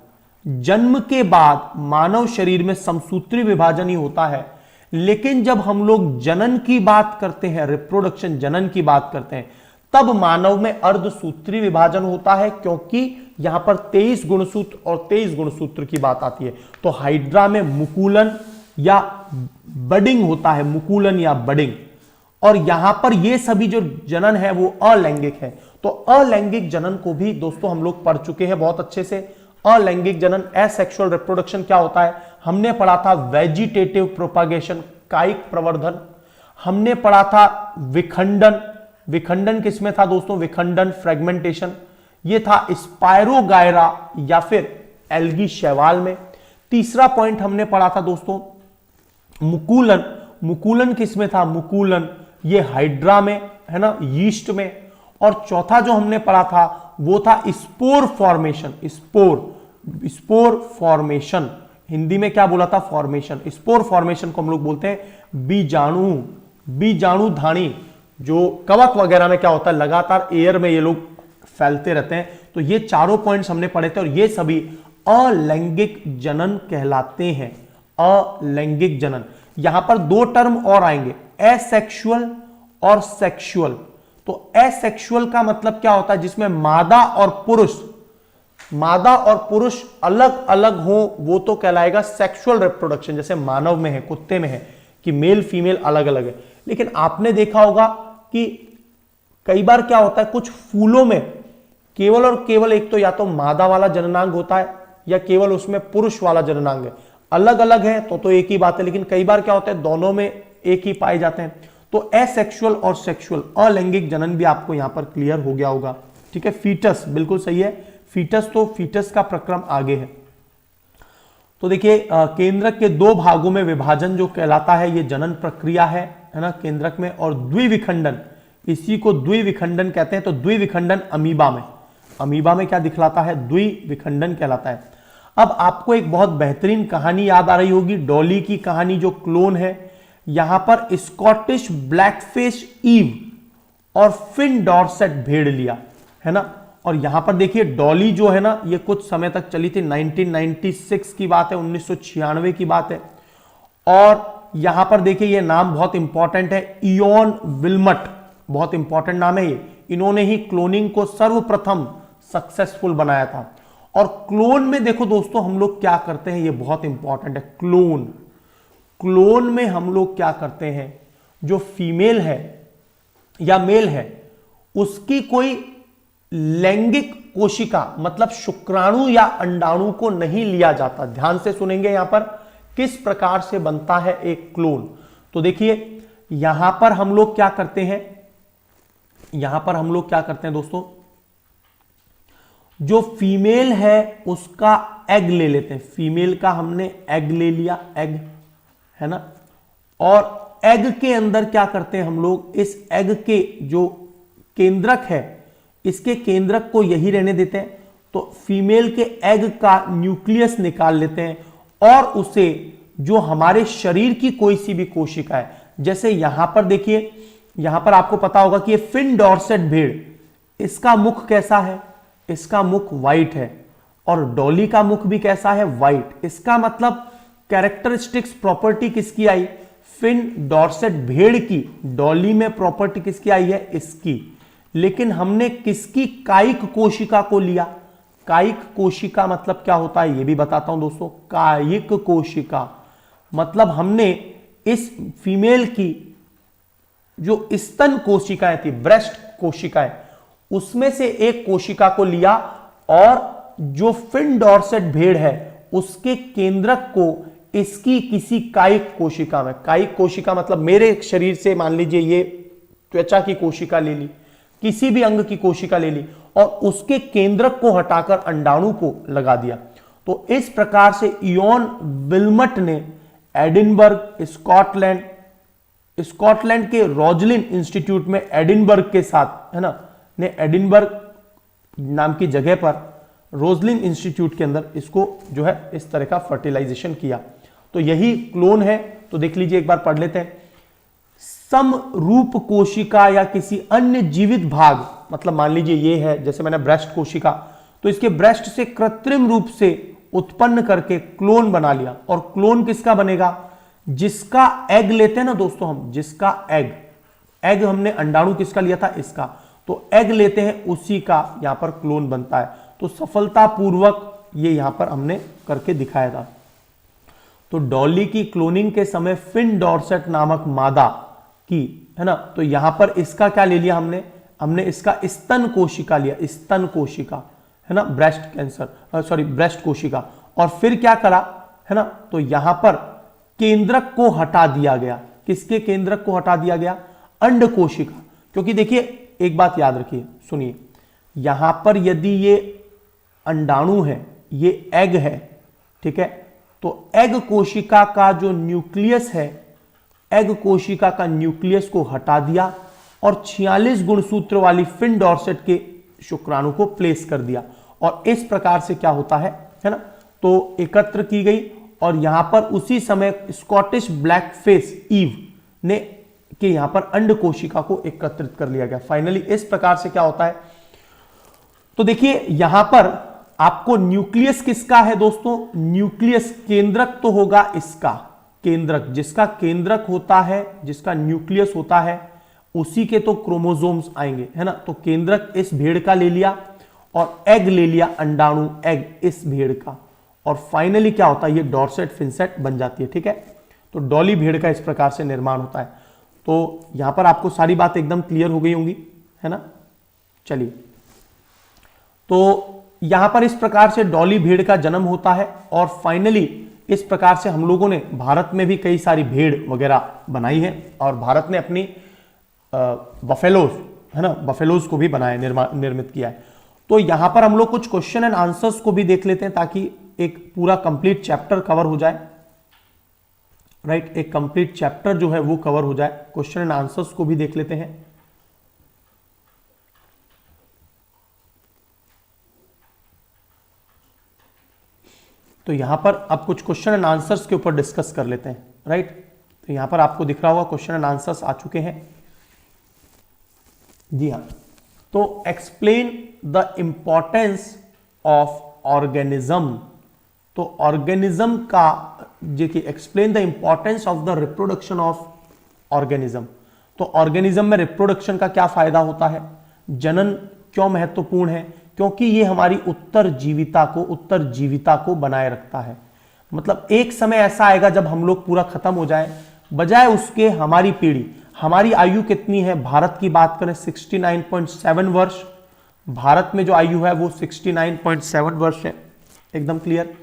जन्म के बाद मानव शरीर में समसूत्री विभाजन ही होता है, लेकिन जब हम लोग जनन की बात करते हैं, रिप्रोडक्शन, जनन की बात करते हैं, तब मानव में अर्धसूत्री विभाजन होता है, क्योंकि यहां पर 23 गुणसूत्र और 23 गुणसूत्र की बात आती है। तो हाइड्रा में मुकुलन या बडिंग होता है, मुकुलन या बडिंग। और यहां पर ये सभी जो जनन है वो अलैंगिक है। तो अलैंगिक जनन को भी दोस्तों हम लोग पढ़ चुके हैं बहुत अच्छे से। अलैंगिक जनन, एसेक्सुअल रिप्रोडक्शन क्या होता है, हमने पढ़ा था वेजिटेटिव प्रोपागेशन, कायिक प्रवर्धन। हमने पढ़ा था विखंडन, विखंडन किसमें था दोस्तों, विखंडन फ्रेगमेंटेशन, ये था स्पायरोगायरा या फिर एल्गी शैवाल में। तीसरा पॉइंट हमने पढ़ा था दोस्तों मुकुलन। मुकुलन किस में था? मुकुलन ये हाइड्रा में, है ना, यीस्ट में। और चौथा जो हमने पढ़ा था वो था spore formation. Spore formation Hindi में क्या बोला था? फॉर्मेशन। स्पोर फॉर्मेशन को हम लोग बोलते हैं बीजाणु धानी। जो कवक वगैरह में क्या होता है, लगातार एयर में ये लोग फैलते रहते हैं। तो ये चारों पॉइंट्स हमने पढ़े थे और ये सभी अलैंगिक जनन कहलाते हैं। अलैंगिक जनन। यहां पर दो टर्म और आएंगे, एसेक्सुअल और सेक्सुअल। तो एसेक्सुअल का मतलब क्या होता है? जिसमें मादा और पुरुष अलग अलग हो, वो तो कहलाएगा सेक्सुअल रिप्रोडक्शन। जैसे मानव में है, कुत्ते में है कि मेल फीमेल अलग अलग है। लेकिन आपने देखा होगा कि कई बार क्या होता है, कुछ फूलों में केवल और केवल एक तो या तो मादा वाला जननांग होता है या केवल उसमें पुरुष वाला जननांग है। अलग अलग है तो एक ही बात है, लेकिन कई बार क्या होता है दोनों में एक ही पाए जाते हैं। तो एसेक्सुअल और सेक्सुअल अलैंगिक जनन भी आपको यहां पर क्लियर हो गया होगा। ठीक है, फीटस बिल्कुल सही है। फीटस का प्रक्रम आगे है। तो देखिए केंद्रक के दो भागों में विभाजन जो कहलाता है ये जनन प्रक्रिया है ना, केंद्रक में। और द्विविखंडन, इसी को द्विविखंडन कहते हैं। तो द्विविखंडन अमीबा में क्या दिखलाता है? द्विविखंडन कहलाता है। अब आपको एक बहुत बेहतरीन कहानी याद आ रही होगी, डॉली की कहानी, जो क्लोन है। यहां पर स्कॉटिश ब्लैकफिश ईव और फिन डॉर्सेट भेड़ लिया, है ना। और यहां पर देखिए डॉली जो है ना, ये कुछ समय तक चली थी। 1996 की बात है, 1996 की बात है। और यहां पर देखिए ये नाम बहुत इंपॉर्टेंट है, इयोन विल्मट, बहुत इंपॉर्टेंट नाम है ये। इन्होंने ही क्लोनिंग को सर्वप्रथम सक्सेसफुल बनाया था। और क्लोन में देखो दोस्तों हम लोग क्या करते हैं, ये बहुत इंपॉर्टेंट है। क्लोन में हम लोग क्या करते हैं, जो फीमेल है या मेल है उसकी कोई लैंगिक कोशिका मतलब शुक्राणु या अंडाणु को नहीं लिया जाता। ध्यान से सुनेंगे यहां पर किस प्रकार से बनता है एक क्लोन। तो देखिए यहां पर हम लोग क्या करते हैं, दोस्तों, जो फीमेल है उसका एग ले लेते हैं। फीमेल का हमने एग ले लिया, एग, है ना। और एग के अंदर क्या करते हैं हम लोग, इस एग के जो केंद्रक है, इसके केंद्रक को यही रहने देते हैं। तो फीमेल के एग का न्यूक्लियस निकाल लेते हैं और उसे जो हमारे शरीर की कोई सी भी कोशिका है, जैसे यहां पर देखिए, यहां पर आपको पता होगा कि ये फिन डॉर्सेट भेड़, इसका मुख कैसा है, इसका मुख व्हाइट है। और डॉली का मुख भी कैसा है, व्हाइट। इसका मतलब कैरेक्टरिस्टिक्स प्रॉपर्टी किसकी आई, फिन डॉर्सेट भेड़ की। डॉली में प्रॉपर्टी किसकी आई है, इसकी। लेकिन हमने किसकी, कायिक कोशिका को लिया। कायिक कोशिका मतलब क्या होता है ये भी बताता हूं दोस्तों। कायिक कोशिका मतलब हमने इस फीमेल की जो स्तन कोशिकाएं थी, ब्रेस्ट कोशिकाएं, उसमें से एक कोशिका को लिया और जो फिन डॉर्सेट भेड़ है उसके केंद्रक को इसकी किसी कायिक कोशिका में, कायिक कोशिका मतलब मेरे शरीर से मान लीजिए ये त्वचा की कोशिका ले ली, किसी भी अंग की कोशिका ले ली और उसके केंद्रक को हटाकर अंडाणु को लगा दिया। तो इस प्रकार से इयोन विल्मट ने एडिनबर्ग, स्कॉटलैंड के रोजलिन इंस्टीट्यूट में एडिनबर्ग के साथ, है ना, ने एडिनबर्ग नाम की जगह पर रोजलिन इंस्टीट्यूट के अंदर इसको जो है इस तरह का फर्टिलाइजेशन किया। तो यही क्लोन है। तो देख लीजिए एक बार पढ़ लेते हैं। समरूप कोशिका या किसी अन्य जीवित भाग, मतलब मान लीजिए ये है, जैसे मैंने ब्रेस्ट कोशिका, तो इसके ब्रेस्ट से कृत्रिम रूप से उत्पन्न करके क्लोन बना लिया। और क्लोन किसका बनेगा, जिसका एग लेते हैं ना दोस्तों हम, जिसका एग हमने अंडाणु किसका लिया था, इसका। तो एग लेते हैं उसी का यहां पर क्लोन बनता है। तो सफलतापूर्वक ये यहां पर हमने करके दिखाया था। तो डॉली की क्लोनिंग के समय फिन डॉर्सेट नामक मादा की, है ना, तो यहां पर इसका क्या ले लिया हमने इसका स्तन कोशिका लिया, स्तन कोशिका, है ना, ब्रेस्ट कोशिका। और फिर क्या करा, है ना, तो यहां पर केंद्रक को हटा दिया गया। किसके केंद्रक को हटा दिया गया, अंड कोशिका। क्योंकि देखिए एक बात याद रखिए, सुनिए, यहां पर यदि ये अंडाणु है, ये एग है, ठीक है। तो एग कोशिका का जो न्यूक्लियस है, एग कोशिका का न्यूक्लियस को हटा दिया और 46 गुणसूत्र वाली फिन डॉर्सेट के शुक्राणु को प्लेस कर दिया, और इस प्रकार से क्या होता है ना, तो एकत्र की गई। और यहां पर उसी समय स्कॉटिश ब्लैक फेस ईव ने कि यहां पर अंड कोशिका को एकत्रित कर लिया गया। फाइनली इस प्रकार से क्या होता है, तो देखिए यहां पर आपको न्यूक्लियस किसका है दोस्तों, न्यूक्लियस केंद्रक तो होगा इसका, केंद्रक जिसका केंद्रक होता है, जिसका न्यूक्लियस होता है, उसी के तो क्रोमोसोम्स आएंगे, है ना। तो केंद्रक इस भेड़ का ले लिया और एग ले लिया, अंडाणु एग इस भेड़ का, और फाइनली क्या होता है, ये डॉर्सेट फिनसेट बन जाती है, ठीक है। तो डॉली भेड़ का इस प्रकार से निर्माण होता है। तो यहां पर आपको सारी बात एकदम क्लियर हो गई होंगी, है ना। चलिए, तो यहां पर इस प्रकार से डॉली भेड़ का जन्म होता है, और फाइनली इस प्रकार से हम लोगों ने भारत में भी कई सारी भेड़ वगैरह बनाई है, और भारत ने अपनी बफेलोज, है ना, बफेलोज को भी बनाया, निर्मित किया है। तो यहां पर हम लोग कुछ क्वेश्चन एंड आंसर्स को भी देख लेते हैं, ताकि एक पूरा कंप्लीट चैप्टर कवर हो जाए, राइट। एक कंप्लीट चैप्टर जो है वो कवर हो जाए। क्वेश्चन एंड आंसर्स को भी देख लेते हैं। तो यहां पर अब कुछ क्वेश्चन एंड आंसर्स के ऊपर डिस्कस कर लेते हैं, राइट। तो यहां पर आपको दिख रहा होगा क्वेश्चन एंड आंसर्स आ चुके हैं। जी हाँ, तो explain the importance of organism. तो ऑर्गेनिज्म का देखिए, explain the importance of the reproduction of organism. तो ऑर्गेनिज्म में रिप्रोडक्शन का क्या फायदा होता है, जनन क्यों महत्वपूर्ण है, क्योंकि ये हमारी उत्तरजीविता को बनाए रखता है। मतलब एक समय ऐसा आएगा जब हम लोग पूरा खत्म हो जाए, बजाय उसके हमारी पीढ़ी, हमारी आयु कितनी है, भारत की बात करें 69.7 वर्ष, भारत में जो आयु है वो 69.7 वर्ष है, एकदम क्लियर।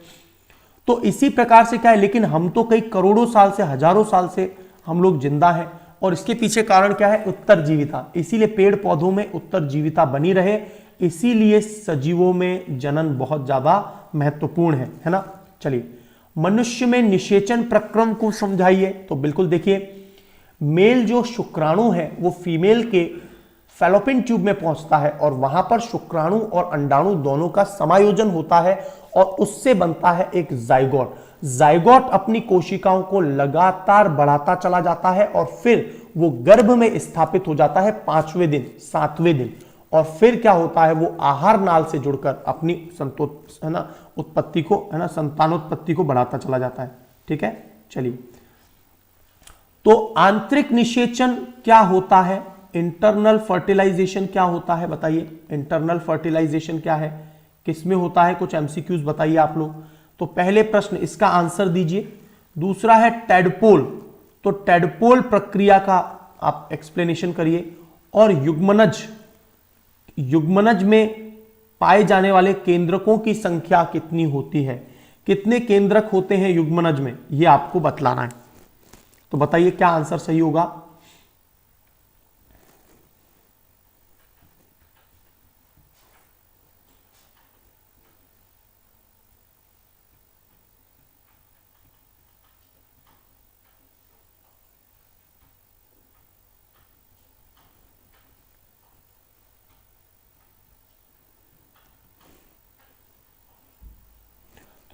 तो इसी प्रकार से क्या है, लेकिन हम तो कई करोड़ों साल से, हजारों साल से हम लोग जिंदा हैं, और इसके पीछे कारण क्या है, उत्तरजीविता। इसीलिए पेड़ पौधों में उत्तरजीविता बनी रहे, इसीलिए सजीवों में जनन बहुत ज्यादा महत्वपूर्ण है ना। चलिए, मनुष्य में निषेचन प्रक्रम को समझाइए। तो बिल्कुल देखिए, मेल जो शुक्राणु है वो फीमेल के फैलोपियन ट्यूब में पहुंचता है, और वहां पर शुक्राणु और अंडाणु दोनों का समायोजन होता है, और उससे बनता है एक जाइगोट। जाइगोट अपनी कोशिकाओं को लगातार बढ़ाता चला जाता है, और फिर वो गर्भ में स्थापित हो जाता है 5वें दिन, 7वें दिन, और फिर क्या होता है, वो आहार नाल से जुड़कर अपनी उत्पत्ति को, है ना, संतानोत्पत्ति को बढ़ाता चला जाता है, ठीक है। चलिए, तो आंतरिक निषेचन क्या होता है, इंटरनल फर्टिलाइजेशन क्या होता है, बताइए। इंटरनल फर्टिलाइजेशन क्या है, किसमें होता है, कुछ एमसीक्यूज बताइए आप लोग। तो पहले प्रश्न इसका आंसर दीजिए। दूसरा है टेडपोल, तो टेडपोल प्रक्रिया का आप एक्सप्लेनेशन करिए। और युग्मनज में पाए जाने वाले केंद्रकों की संख्या कितनी होती है, कितने केंद्रक होते हैं युग्मनज में, यह आपको बतलाना है। तो बताइए क्या आंसर सही होगा।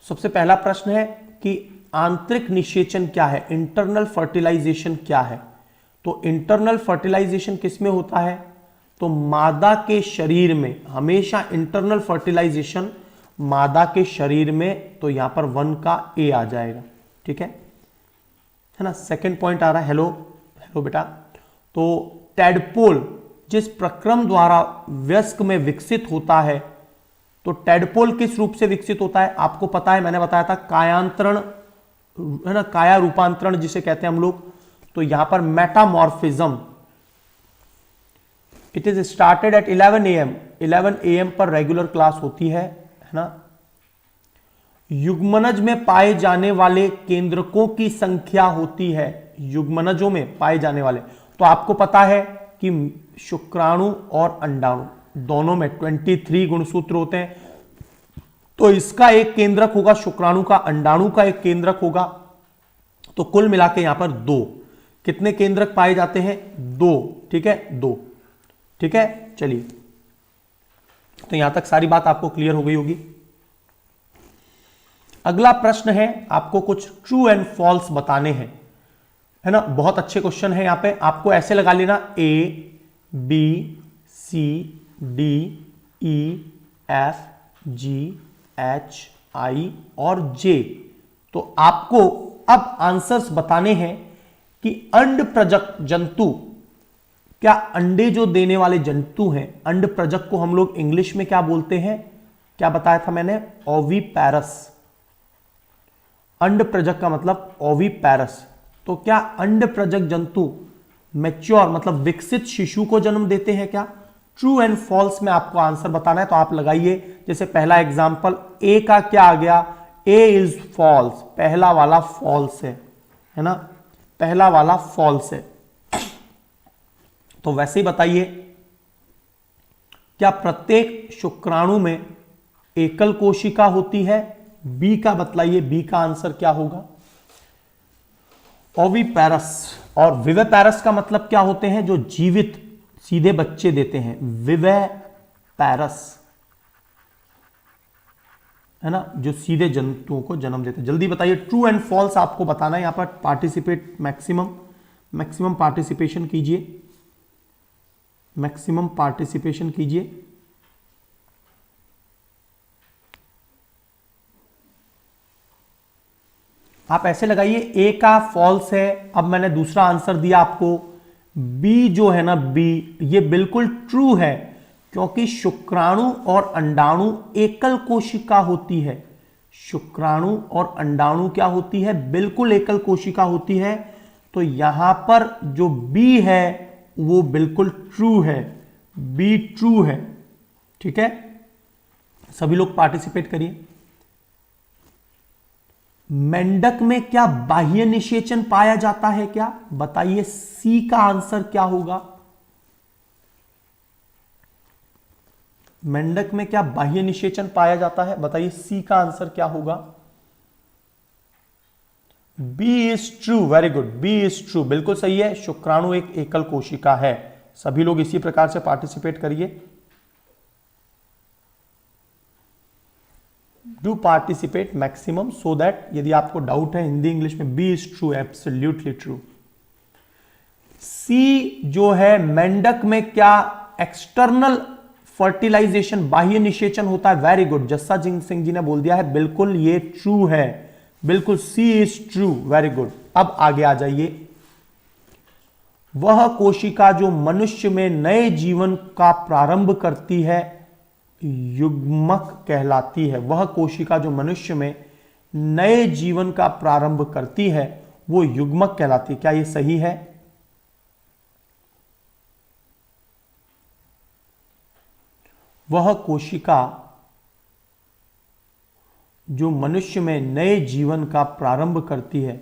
सबसे पहला प्रश्न है कि आंतरिक निषेचन क्या है, इंटरनल फर्टिलाइजेशन क्या है। तो इंटरनल फर्टिलाइजेशन किसमें होता है, तो मादा के शरीर में, हमेशा इंटरनल फर्टिलाइजेशन मादा के शरीर में। तो यहां पर 1 का ए आ जाएगा, ठीक है ना। सेकंड पॉइंट आ रहा है, हेलो बेटा। तो टेडपोल जिस प्रक्रम द्वारा वयस्क में विकसित होता है, तो टेडपोल किस रूप से विकसित होता है, आपको पता है, मैंने बताया था कायांतरण, है ना, काया रूपांतरण जिसे कहते हैं हम लोग। तो यहां पर metamorphism, it is started at 11 AM। 11 AM पर रेगुलर क्लास होती है ना। युग्मनज में पाए जाने वाले केंद्रकों की संख्या होती है, युग्मनजों में पाए जाने वाले। तो आपको पता है कि शुक्राणु और अंडाणु दोनों में 23 गुणसूत्र होते हैं। तो इसका एक केंद्रक होगा, शुक्राणु का, अंडाणु का एक केंद्रक होगा। तो कुल मिला के यहां पर 2 कितने केंद्रक पाए जाते हैं? 2। ठीक है, 2। ठीक है, चलिए, तो यहां तक सारी बात आपको क्लियर हो गई होगी। अगला प्रश्न है, आपको कुछ ट्रू एंड फॉल्स बताने हैं, है ना। बहुत अच्छे क्वेश्चन है। यहां पे आपको ऐसे लगा लेना A B C D E F G H I और J। तो आपको अब आंसर्स बताने हैं कि अंड प्रजक जंतु, क्या अंडे जो देने वाले जंतु हैं, अंड प्रजक को हम लोग इंग्लिश में क्या बोलते हैं? क्या बताया था मैंने? ओविपैरस। अंड प्रजक का मतलब ओविपैरस। तो क्या अंड प्रजक जंतु मैच्योर मतलब विकसित शिशु को जन्म देते हैं क्या? ट्रू एंड फॉल्स में आपको आंसर बताना है। तो आप लगाइए, जैसे पहला एग्जांपल ए का क्या आ गया? ए इज फॉल्स, पहला वाला फॉल्स है ना, पहला वाला फॉल्स है। तो वैसे ही बताइए, क्या प्रत्येक शुक्राणु में एकल कोशिका होती है? बी का बतलाइए, बी का आंसर क्या होगा? ओविपैरस। और विविपैरस का मतलब क्या होते हैं? जो जीवित सीधे बच्चे देते हैं, विविपैरस, है ना, जो सीधे जंतुओं को जन्म देते हैं। जल्दी बताइए, ट्रू एंड फॉल्स आपको बताना है। यहां पर पार्टिसिपेट मैक्सिमम पार्टिसिपेशन कीजिए, मैक्सिमम पार्टिसिपेशन कीजिए। आप ऐसे लगाइए, ए का फॉल्स है। अब मैंने दूसरा आंसर दिया आपको, बी जो है ना, बी, ये बिल्कुल ट्रू है, क्योंकि शुक्राणु और अंडाणु एकल कोशिका होती है। शुक्राणु और अंडाणु क्या होती है? बिल्कुल एकल कोशिका होती है। तो यहां पर जो बी है वो बिल्कुल ट्रू है, बी ट्रू है। ठीक है, सभी लोग पार्टिसिपेट करिए। मेंढक में क्या बाह्य निषेचन पाया जाता है क्या? बताइए, सी का आंसर क्या होगा? मेंढक में क्या बाह्य निषेचन पाया जाता है? बताइए, सी का आंसर क्या होगा? B is true, very good, B is true, बिल्कुल सही है। शुक्राणु एक एकल कोशिका है। सभी लोग इसी प्रकार से पार्टिसिपेट करिए। Do participate maximum, so that यदि आपको डाउट है हिंदी इंग्लिश में, B is true, absolutely true. C जो है, मेंढक में क्या एक्सटर्नल फर्टिलाइजेशन, बाह्य निषेचन होता है? वेरी गुड, जस्सा सिंह जी ने बोल दिया है, बिल्कुल ये ट्रू है, बिल्कुल सी इज ट्रू, वेरी गुड। अब आगे आ जाइए। वह कोशिका जो मनुष्य में नए जीवन का प्रारंभ करती है युग्मक कहलाती है। वह कोशिका जो मनुष्य में नए जीवन का प्रारंभ करती है वो युग्मक कहलाती है। क्या यह सही है? वह कोशिका जो मनुष्य में नए जीवन का प्रारंभ करती है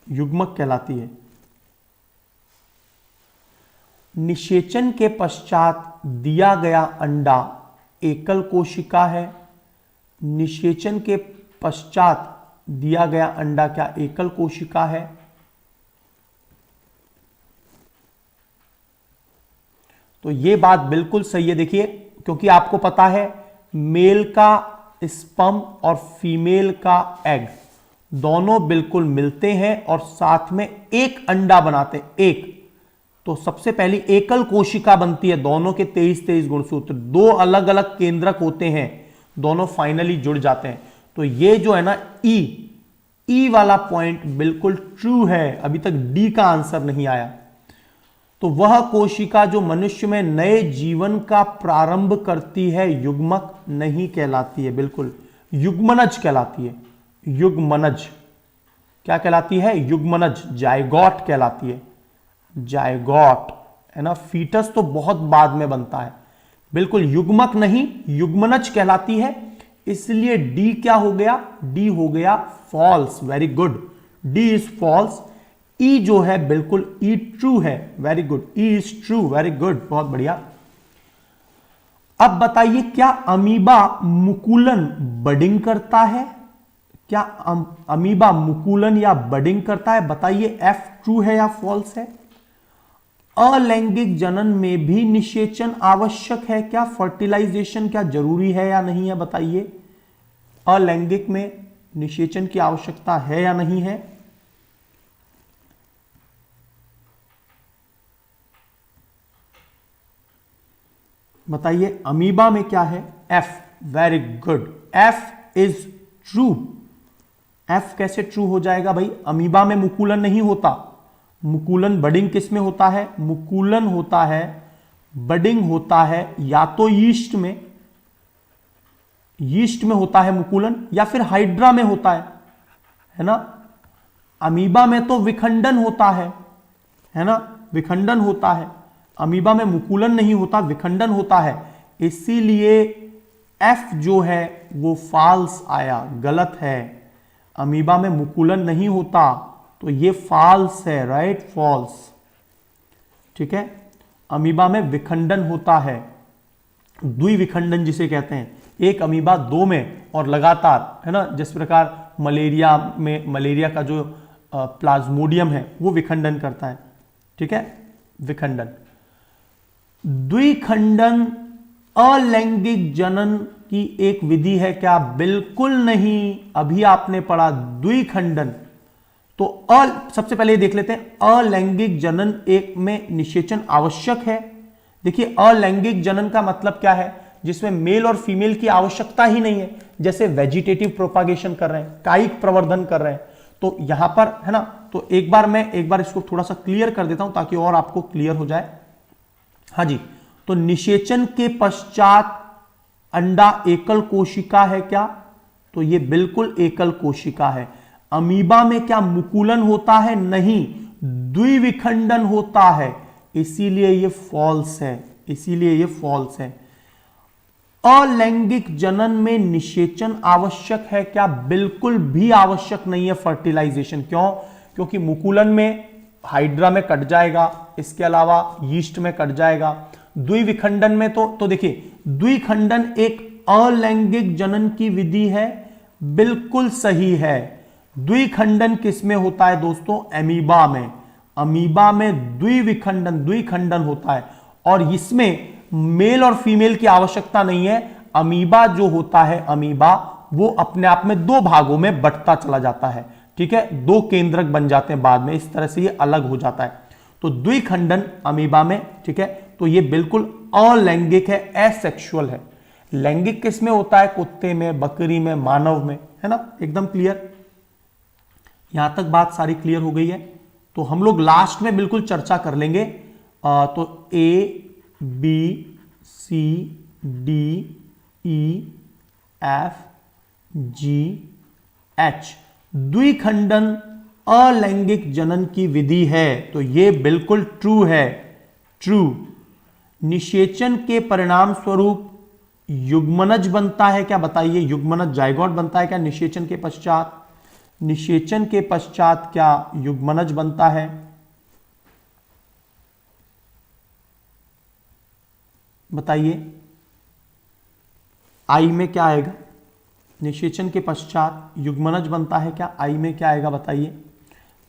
युग्मक कहलाती है। निषेचन के पश्चात दिया गया अंडा एकल कोशिका है। निषेचन के पश्चात दिया गया अंडा क्या एकल कोशिका है? तो यह बात बिल्कुल सही है। देखिए, क्योंकि आपको पता है मेल का स्पर्म और फीमेल का एग दोनों बिल्कुल मिलते हैं और साथ में एक अंडा बनाते हैं, एक। तो सबसे पहली एकल कोशिका बनती है। दोनों के 23 गुणसूत्र, दो अलग अलग केंद्रक होते हैं, दोनों फाइनली जुड़ जाते हैं। तो ये जो है ना ई वाला पॉइंट बिल्कुल ट्रू है। अभी तक डी का आंसर नहीं आया। तो वह कोशिका जो मनुष्य में नए जीवन का प्रारंभ करती है युग्मक नहीं कहलाती है, बिल्कुल युग्मनज कहलाती है। युग्मनज क्या कहलाती है? युग्मनज, जायगोट कहलाती है। जायगोट है ना, फीटस तो बहुत बाद में बनता है, बिल्कुल युग्मक नहीं, युग्मनज कहलाती है। इसलिए डी क्या हो गया? डी हो गया false. Very good, D is false. E जो है बिल्कुल ई ट्रू है। Very good, E is true, very good, बहुत बढ़िया। अब बताइए क्या अमीबा मुकुलन बडिंग करता है? क्या अमीबा मुकुलन या बडिंग करता है? बताइए एफ ट्रू है या फॉल्स है? अलैंगिक जनन में भी निषेचन आवश्यक है क्या? फर्टिलाइजेशन क्या जरूरी है या नहीं है? बताइए अलैंगिक में निषेचन की आवश्यकता है या नहीं है? बताइए अमीबा में क्या है? F, very good, F is true. F कैसे ट्रू हो जाएगा भाई? अमीबा में मुकुलन नहीं होता। मुकुलन बडिंग किस में होता है? मुकुलन होता है, बडिंग होता है या तो यीस्ट में, यीस्ट में होता है मुकुलन, या फिर हाइड्रा में होता है ना। अमीबा में तो विखंडन होता है ना, विखंडन होता है। अमीबा में मुकुलन नहीं होता, विखंडन होता है। इसीलिए एफ जो है वो फॉल्स आया, गलत है। अमीबा में मुकुलन नहीं होता तो ये फॉल्स है, राइट, फॉल्स। ठीक है, अमीबा में विखंडन होता है, द्विविखंडन जिसे कहते हैं। एक अमीबा दो में और लगातार, है ना, जिस प्रकार मलेरिया में, मलेरिया का जो प्लाज्मोडियम है वो विखंडन करता है। ठीक है, विखंडन। द्विखंडन अलैंगिक जनन की एक विधि है क्या? बिल्कुल नहीं। अभी आपने पढ़ा द्विखंडन। तो सबसे पहले देख लेते हैं अलैंगिक जनन एक में निषेचन आवश्यक है। देखिए अलैंगिक जनन का मतलब क्या है? जिसमें मेल और फीमेल की आवश्यकता ही नहीं है, जैसे वेजिटेटिव प्रोपागेशन कर रहे हैं, कायिक प्रवर्धन कर रहे हैं। तो यहां पर, है ना, तो एक बार इसको थोड़ा सा क्लियर कर देता हूं ताकि और आपको क्लियर हो जाए। हाँ जी, तो निषेचन के पश्चात अंडा एकल कोशिका है क्या? तो ये बिल्कुल एकल कोशिका है। अमीबा में क्या मुकुलन होता है? नहीं, द्विविखंडन होता है, इसीलिए ये फॉल्स है, इसीलिए ये फॉल्स है। अलैंगिक जनन में निषेचन आवश्यक है क्या? बिल्कुल भी आवश्यक नहीं है फर्टिलाइजेशन। क्यों? क्योंकि मुकुलन में हाइड्रा में कट जाएगा, इसके अलावा यीस्ट में कट जाएगा। द्विविखंडन में तो देखिए, द्विखंडन एक अलैंगिक जनन की विधि है, बिल्कुल सही है। द्विखंडन किस में होता है दोस्तों? अमीबा में। अमीबा में द्विखंडन होता है और इसमें मेल और फीमेल की आवश्यकता नहीं है। अमीबा जो होता है, अमीबा वो अपने आप में दो भागों में बंटता चला जाता है। ठीक है, दो केंद्रक बन जाते हैं बाद में, इस तरह से ये अलग हो जाता है। तो द्विखंडन अमीबा में, ठीक है, तो ये बिल्कुल अलैंगिक है, एसेक्सुअल है। लैंगिक किस में होता है? कुत्ते में, बकरी में, मानव में, है ना, एकदम क्लियर। यहां तक बात सारी क्लियर हो गई है। तो हम लोग लास्ट में बिल्कुल चर्चा कर लेंगे। तो A B C D E F G H द्विखंडन अलैंगिक जनन की विधि है, तो ये बिल्कुल ट्रू है, ट्रू। निषेचन के परिणाम स्वरूप युग्मनज बनता है क्या? बताइए, युग्मनज जाइगोट बनता है क्या निषेचन के पश्चात? निषेचन के पश्चात क्या युग्मनज बनता है? बताइए, आई में क्या आएगा? निषेचन के पश्चात युग्मनज बनता है क्या? आई में क्या आएगा? बताइए।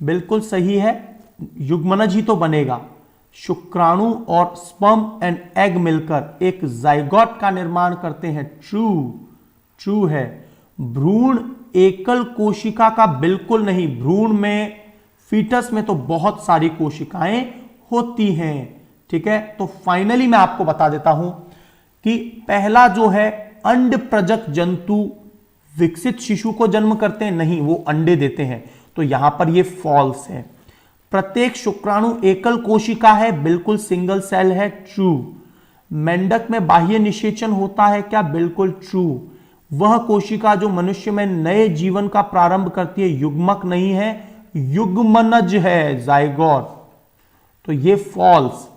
बिल्कुल सही है, युग्मनज ही तो बनेगा। शुक्राणु और स्पर्म एंड एग मिलकर एक जाइगोट का निर्माण करते हैं, ट्रू, ट्रू है। भ्रूण एकल कोशिका का बिल्कुल नहीं, भ्रूण में, फीटस में तो बहुत सारी कोशिकाएं होती हैं। ठीक है, तो फाइनली मैं आपको बता देता हूं कि पहला जो है, अंड प्रजक जंतु विकसित शिशु को जन्म करते हैं, नहीं, वो अंडे देते हैं, तो यहां पर ये फॉल्स है। प्रत्येक शुक्राणु एकल कोशिका है, बिल्कुल सिंगल सेल है, ट्रू। मेंढक में बाह्य निषेचन होता है क्या? बिल्कुल ट्रू। वह कोशिका जो मनुष्य में नए जीवन का प्रारंभ करती है, युग्मक नहीं है, युग्मनज है, जाइगोट, तो ये फॉल्स।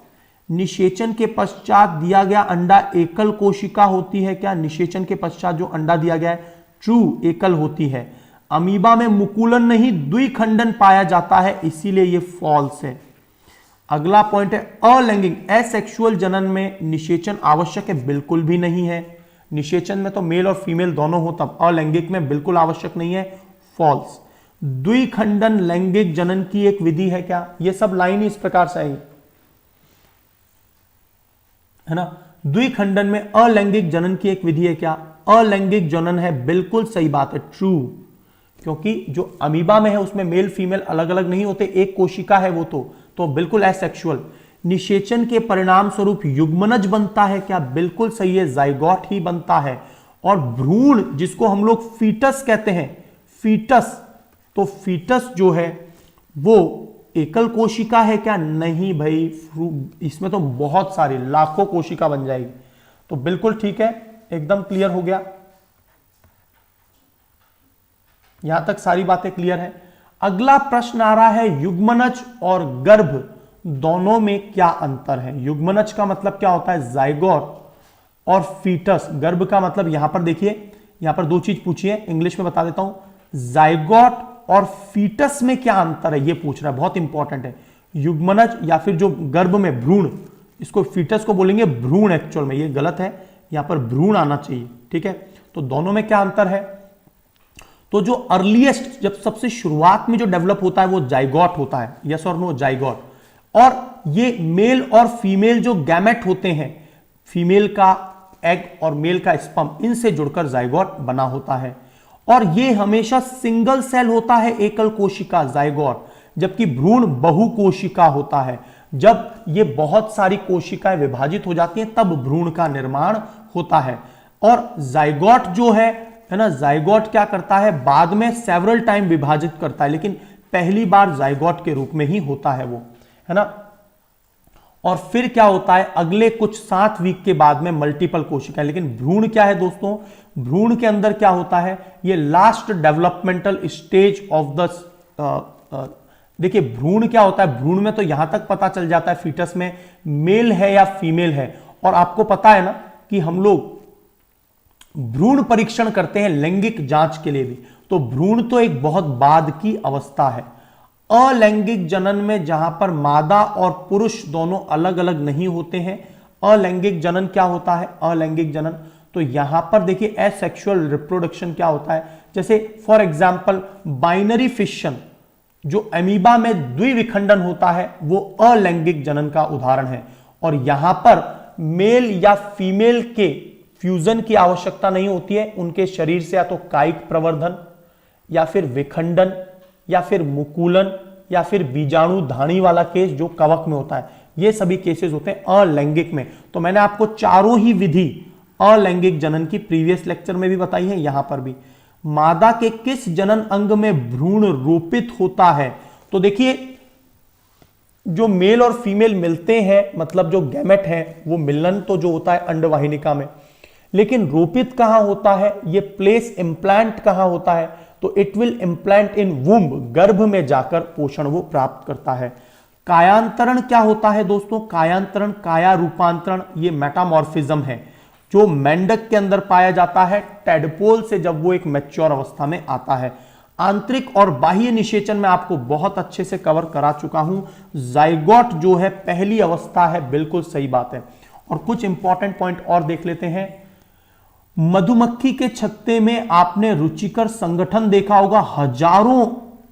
निषेचन के पश्चात दिया गया अंडा एकल कोशिका होती है क्या? निषेचन के पश्चात जो अंडा दिया गया है, ट्रू, एकल होती है। अमीबा में मुकुलन नहीं, द्विखंडन पाया जाता है, इसीलिए यह फॉल्स है। अगला पॉइंट है अलैंगिक। एसेक्सुअल जनन में निषेचन आवश्यक है? बिल्कुल भी नहीं है। निषेचन में तो मेल और फीमेल दोनों हो, तब अलैंगिक में बिल्कुल आवश्यक नहीं है, फॉल्स। द्विखंडन लैंगिक जनन की एक विधि है क्या? ये सब लाइन इस प्रकार से आई है ना। द्विखंडन में अलैंगिक जनन की एक विधि है क्या? अलैंगिक जनन है, बिल्कुल सही बात है, ट्रू। क्योंकि जो अमीबा में है उसमें मेल फीमेल अलग अलग नहीं होते, एक कोशिका है वो तो बिल्कुल एसेक्सुअल। निषेचन के परिणाम स्वरूप युग्मनज बनता है क्या? बिल्कुल सही है, जाइगोट ही बनता है। और भ्रूण जिसको हम लोग फीटस कहते हैं, फीटस, तो फीटस जो है वो एकल कोशिका है क्या? नहीं भाई, इसमें तो बहुत सारी लाखों कोशिका बन जाएगी। तो बिल्कुल ठीक है, एकदम क्लियर हो गया। यहां तक सारी बातें क्लियर है। अगला प्रश्न आ रहा है, युग्मनज और गर्भ दोनों में क्या अंतर है? युग्मनज का मतलब क्या होता है? जाइगोट। और फीटस, गर्भ का मतलब यहां पर देखिए, यहां पर दो चीज पूछी है, इंग्लिश में बता देता हूं। जाइगोट और फीटस में क्या अंतर है ये पूछ रहा है, बहुत इंपॉर्टेंट है। युग्मनज या फिर जो गर्भ में भ्रूण, इसको फीटस को बोलेंगे भ्रूण, एक्चुअल में ये गलत है, यहां पर भ्रूण आना चाहिए, ठीक है। तो दोनों में क्या अंतर है? तो जो अर्लीस्ट, जब सबसे शुरुआत में जो डेवलप होता है वो जाइगोट होता है, यस और नो, जाइगोट। और ये मेल और फीमेल जो गैमेट होते हैं, फीमेल का एग और मेल का स्पर्म, इनसे जुड़कर जाइगोट बना होता है। और ये हमेशा सिंगल सेल होता है, एकल कोशिका, जाइगोट, जबकि भ्रूण बहुकोशिका होता है। जब ये बहुत सारी कोशिकाएं विभाजित हो जाती हैं तब भ्रूण का निर्माण होता है। और जाइगोट जो है ना, जाइगोट क्या करता है, बाद में सेवरल टाइम विभाजित करता है, लेकिन पहली बार जाइगोट के रूप में ही होता है वो, है ना। और फिर क्या होता है, अगले कुछ 7 वीक के बाद में मल्टीपल कोशिकाएं। लेकिन भ्रूण क्या है दोस्तों, भ्रूण के अंदर क्या होता है, ये last developmental stage of the, देखिए भ्रूण क्या होता है, भ्रूण में तो यहां तक पता चल जाता है फीटस में मेल है या फीमेल है। और आपको पता है ना कि हम लोग भ्रूण परीक्षण करते हैं लैंगिक जांच के लिए भी, तो भ्रूण तो एक बहुत बाद की अवस्था है। अलैंगिक जनन में जहां पर मादा और पुरुष दोनों अलग अलग नहीं होते हैं, अलैंगिक जनन क्या होता है, अलैंगिक जनन, तो यहां पर देखिए एसेक्सुअल रिप्रोडक्शन क्या होता है। जैसे फॉर एग्जांपल बाइनरी फिशन, जो अमीबा में द्विविखंडन होता है, वो अलैंगिक जनन का उदाहरण है। और यहां पर मेल या फीमेल के फ्यूजन की आवश्यकता नहीं होती है, उनके शरीर से या तो कायिक प्रवर्धन या फिर विखंडन या फिर मुकुलन या फिर बीजाणु धानी वाला केस जो कवक में होता है, ये सभी केसेस होते हैं अलैंगिक में। तो मैंने आपको चारों ही विधि अलैंगिक जनन की प्रीवियस लेक्चर में भी बताई है, यहां पर भी। मादा के किस जनन अंग में भ्रूण रोपित होता है? तो देखिए जो मेल और फीमेल मिलते हैं, मतलब जो गैमेट है, वो मिलन तो जो होता है अंडवाहिनिका में, लेकिन रोपित कहां होता है, ये प्लेस इंप्लांट कहां होता है, तो it will implant in womb, गर्भ में जाकर पोषण वो प्राप्त करता है। कायांतरण क्या होता है दोस्तों? कायांतरण, काया रूपांतरण, ये मेटामॉर्फिज्म है जो मेंढक के अंदर पाया जाता है टेडपोल से, जब वो एक मैच्योर अवस्था में आता है। आंतरिक और बाह्य निषेचन में आपको बहुत अच्छे से कवर करा चुका हूं। जाइगोट जो है पहली अवस्था है, बिल्कुल सही बात है। और कुछ इंपॉर्टेंट पॉइंट और देख लेते हैं। मधुमक्खी के छत्ते में आपने रुचिकर संगठन देखा होगा, हजारों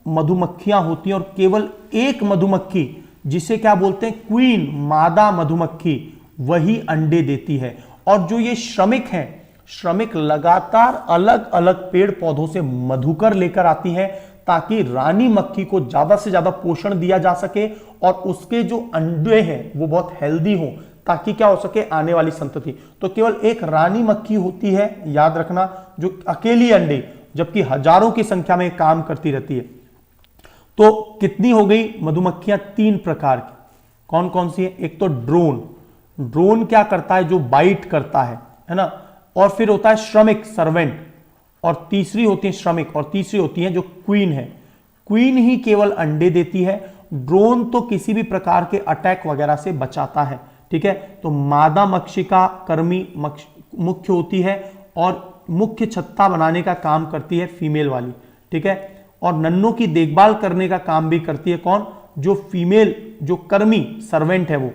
मधुमक्खियां होती हैं और केवल एक मधुमक्खी, जिसे क्या बोलते हैं, क्वीन, मादा मधुमक्खी, वही अंडे देती है। और जो ये श्रमिक हैं, श्रमिक लगातार अलग अलग पेड़ पौधों से मधुकर लेकर आती हैं ताकि रानी मक्खी को ज्यादा से ज्यादा पोषण दिया जा सके और उसके जो अंडे हैं वो बहुत हेल्दी हो, ताकि क्या हो सके, आने वाली संतति। तो केवल एक रानी मक्खी होती है, याद रखना, जो अकेली अंडे, जबकि हजारों की संख्या में काम करती रहती है। तो कितनी हो गई मधुमक्खियां? 3 प्रकार की। कौन कौन सी है? एक तो ड्रोन, ड्रोन क्या करता है, जो बाइट करता है ना। और फिर होता है श्रमिक, सर्वेंट, और तीसरी होती है श्रमिक, और तीसरी होती है जो क्वीन है। क्वीन ही केवल अंडे देती है, ड्रोन तो किसी भी प्रकार के अटैक वगैरह से बचाता है, ठीक है। तो मादा मक्षिका कर्मी मुख्य होती है और मुख्य छत्ता बनाने का काम करती है फीमेल वाली, ठीक है। और नन्नों की देखभाल करने का काम भी करती है कौन? जो फीमेल जो कर्मी सर्वेंट है वो,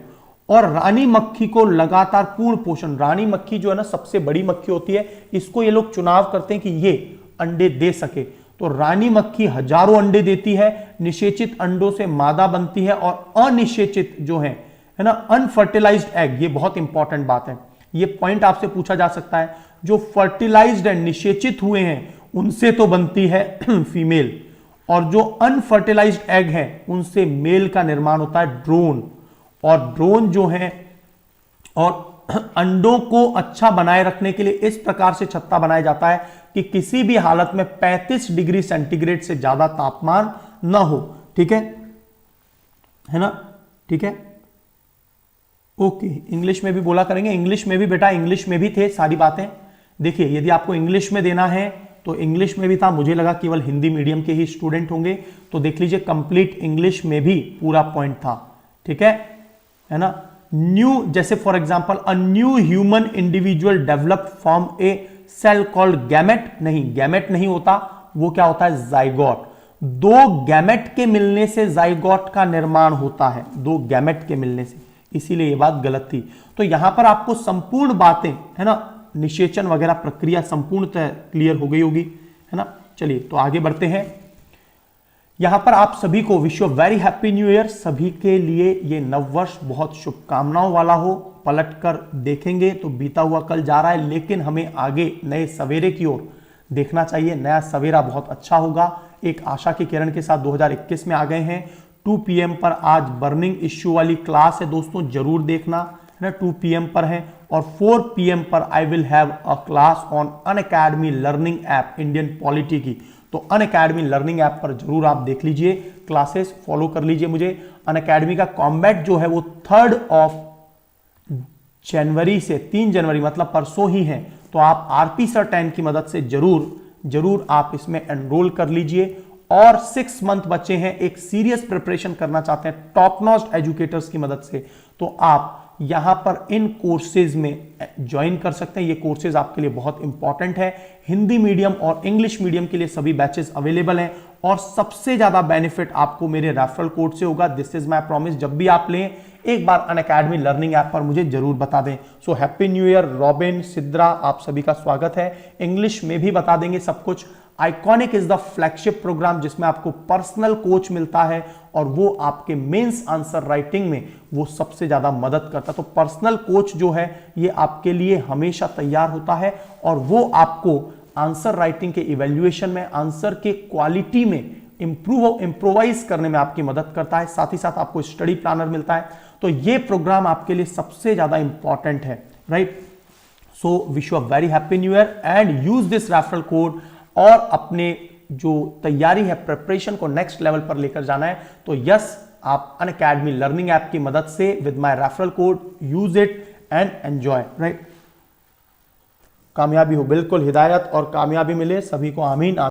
और रानी मक्खी को लगातार पूर्ण पोषण। रानी मक्खी जो है ना सबसे बड़ी मक्खी होती है, इसको ये लोग चुनाव करते हैं कि ये अंडे दे सके। तो रानी मक्खी हजारों अंडे देती है, निषेचित अंडों से मादा बनती है, और अनिषेचित जो है ना अनफर्टिलाइज्ड एग, ये बहुत इंपॉर्टेंट बात है, ये पॉइंट आपसे पूछा जा सकता है। जो फर्टिलाइज्ड एंड निषेचित हुए हैं उनसे तो बनती है फीमेल, और जो अनफर्टिलाइज्ड एग है उनसे मेल का निर्माण होता है ड्रोन। और ड्रोन जो है, और अंडों को अच्छा बनाए रखने के लिए इस प्रकार से छत्ता बनाया जाता है कि किसी भी हालत में 35 डिग्री सेंटीग्रेड से ज्यादा तापमान ना हो। ठीक है ना, ठीक है, ओके। इंग्लिश में भी बोला करेंगे, इंग्लिश में भी बेटा, इंग्लिश में भी थे सारी बातें। देखिए यदि आपको इंग्लिश में देना है तो इंग्लिश में भी था, मुझे लगा केवल हिंदी मीडियम के ही स्टूडेंट होंगे, तो देख लीजिए कंप्लीट इंग्लिश में भी पूरा पॉइंट था। ठीक है ना। न्यू, जैसे for example a new human individual developed from a cell called gamete, नहीं गैमेट नहीं होता, वो क्या होता है जाइगोट। दो गैमेट के मिलने से जाइगोट का निर्माण होता है, दो गैमेट के मिलने से, इसीलिए ये बात गलत थी। तो यहां पर आपको संपूर्ण बातें है ना, निषेचन वगैरह प्रक्रिया संपूर्णतः क्लियर हो गई होगी, है ना। चलिए तो आगे बढ़ते हैं। यहां पर आप सभी को wish you very happy new year. सभी के लिए ये नववर्ष बहुत शुभकामनाओं वाला हो। पलट कर देखेंगे तो बीता हुआ कल जा रहा है, लेकिन हमें आगे नए सवेरे की ओर देखना चाहिए। नया सवेरा बहुत अच्छा होगा। एक आशा की किरण के साथ 2021 में आ गए हैं। 2 PM पर आज बर्निंग इश्यू वाली क्लास है दोस्तों, जरूर देखना, है ना। 2 PM पर है, और 4 PM पर I will have a class on Unacademy learning app Indian polity की। तो अनअकैडमी लर्निंग ऐप पर जरूर आप देख लीजिए, क्लासेस फॉलो कर लीजिए मुझे। अनअकैडमी का कॉम्बैट जो है वो 3 जनवरी से 3 जनवरी मतलब परसों ही है। तो आप आरपी सर 10 की मदद से जरूर आप इसमें एनरोल कर लीजिए। और 6 मंथ बच्चे हैं, एक सीरियस प्रिपरेशन करना चाहते हैं टॉप नॉच एजुकेटर्स की मदद से, तो आप यहां पर इन कोर्सेज में ज्वाइन कर सकते हैं। ये कोर्सेज आपके लिए बहुत इंपॉर्टेंट है। हिंदी मीडियम और इंग्लिश मीडियम के लिए सभी बैचेस अवेलेबल हैं, और सबसे ज्यादा बेनिफिट आपको मेरे रेफरल कोड से होगा। This is my promise. जब भी आप लें एक बार अनअकैडमी लर्निंग ऐप पर मुझे जरूर बता दें। So happy new year robin, Sidra, आप सभी का स्वागत है। इंग्लिश में भी बता देंगे सब कुछ। Iconic is the flagship programme जिसमें आपको पर्सनल कोच मिलता है, और वो आपके मेंस आंसर राइटिंग में वो सबसे ज्यादा मदद करता है। तो पर्सनल कोच जो है ये आपके लिए हमेशा तैयार होता है, और वो आपको आंसर राइटिंग के इवैल्यूएशन में, आंसर के क्वालिटी में इंप्रोवाइज करने में आपकी मदद करता है। साथ ही साथ आपको स्टडी प्लानर मिलता है। तो ये प्रोग्राम आपके लिए सबसे ज्यादा इंपॉर्टेंट है, right. So wish you a very happy new year and use this referral code. और अपने जो तैयारी है, प्रिपरेशन को नेक्स्ट लेवल पर लेकर जाना है, तो यस आप अनअकैडमी लर्निंग ऐप की मदद से with my referral code use it and enjoy, right. कामयाबी हो, बिल्कुल हिदायत और कामयाबी मिले सभी को, आमीन।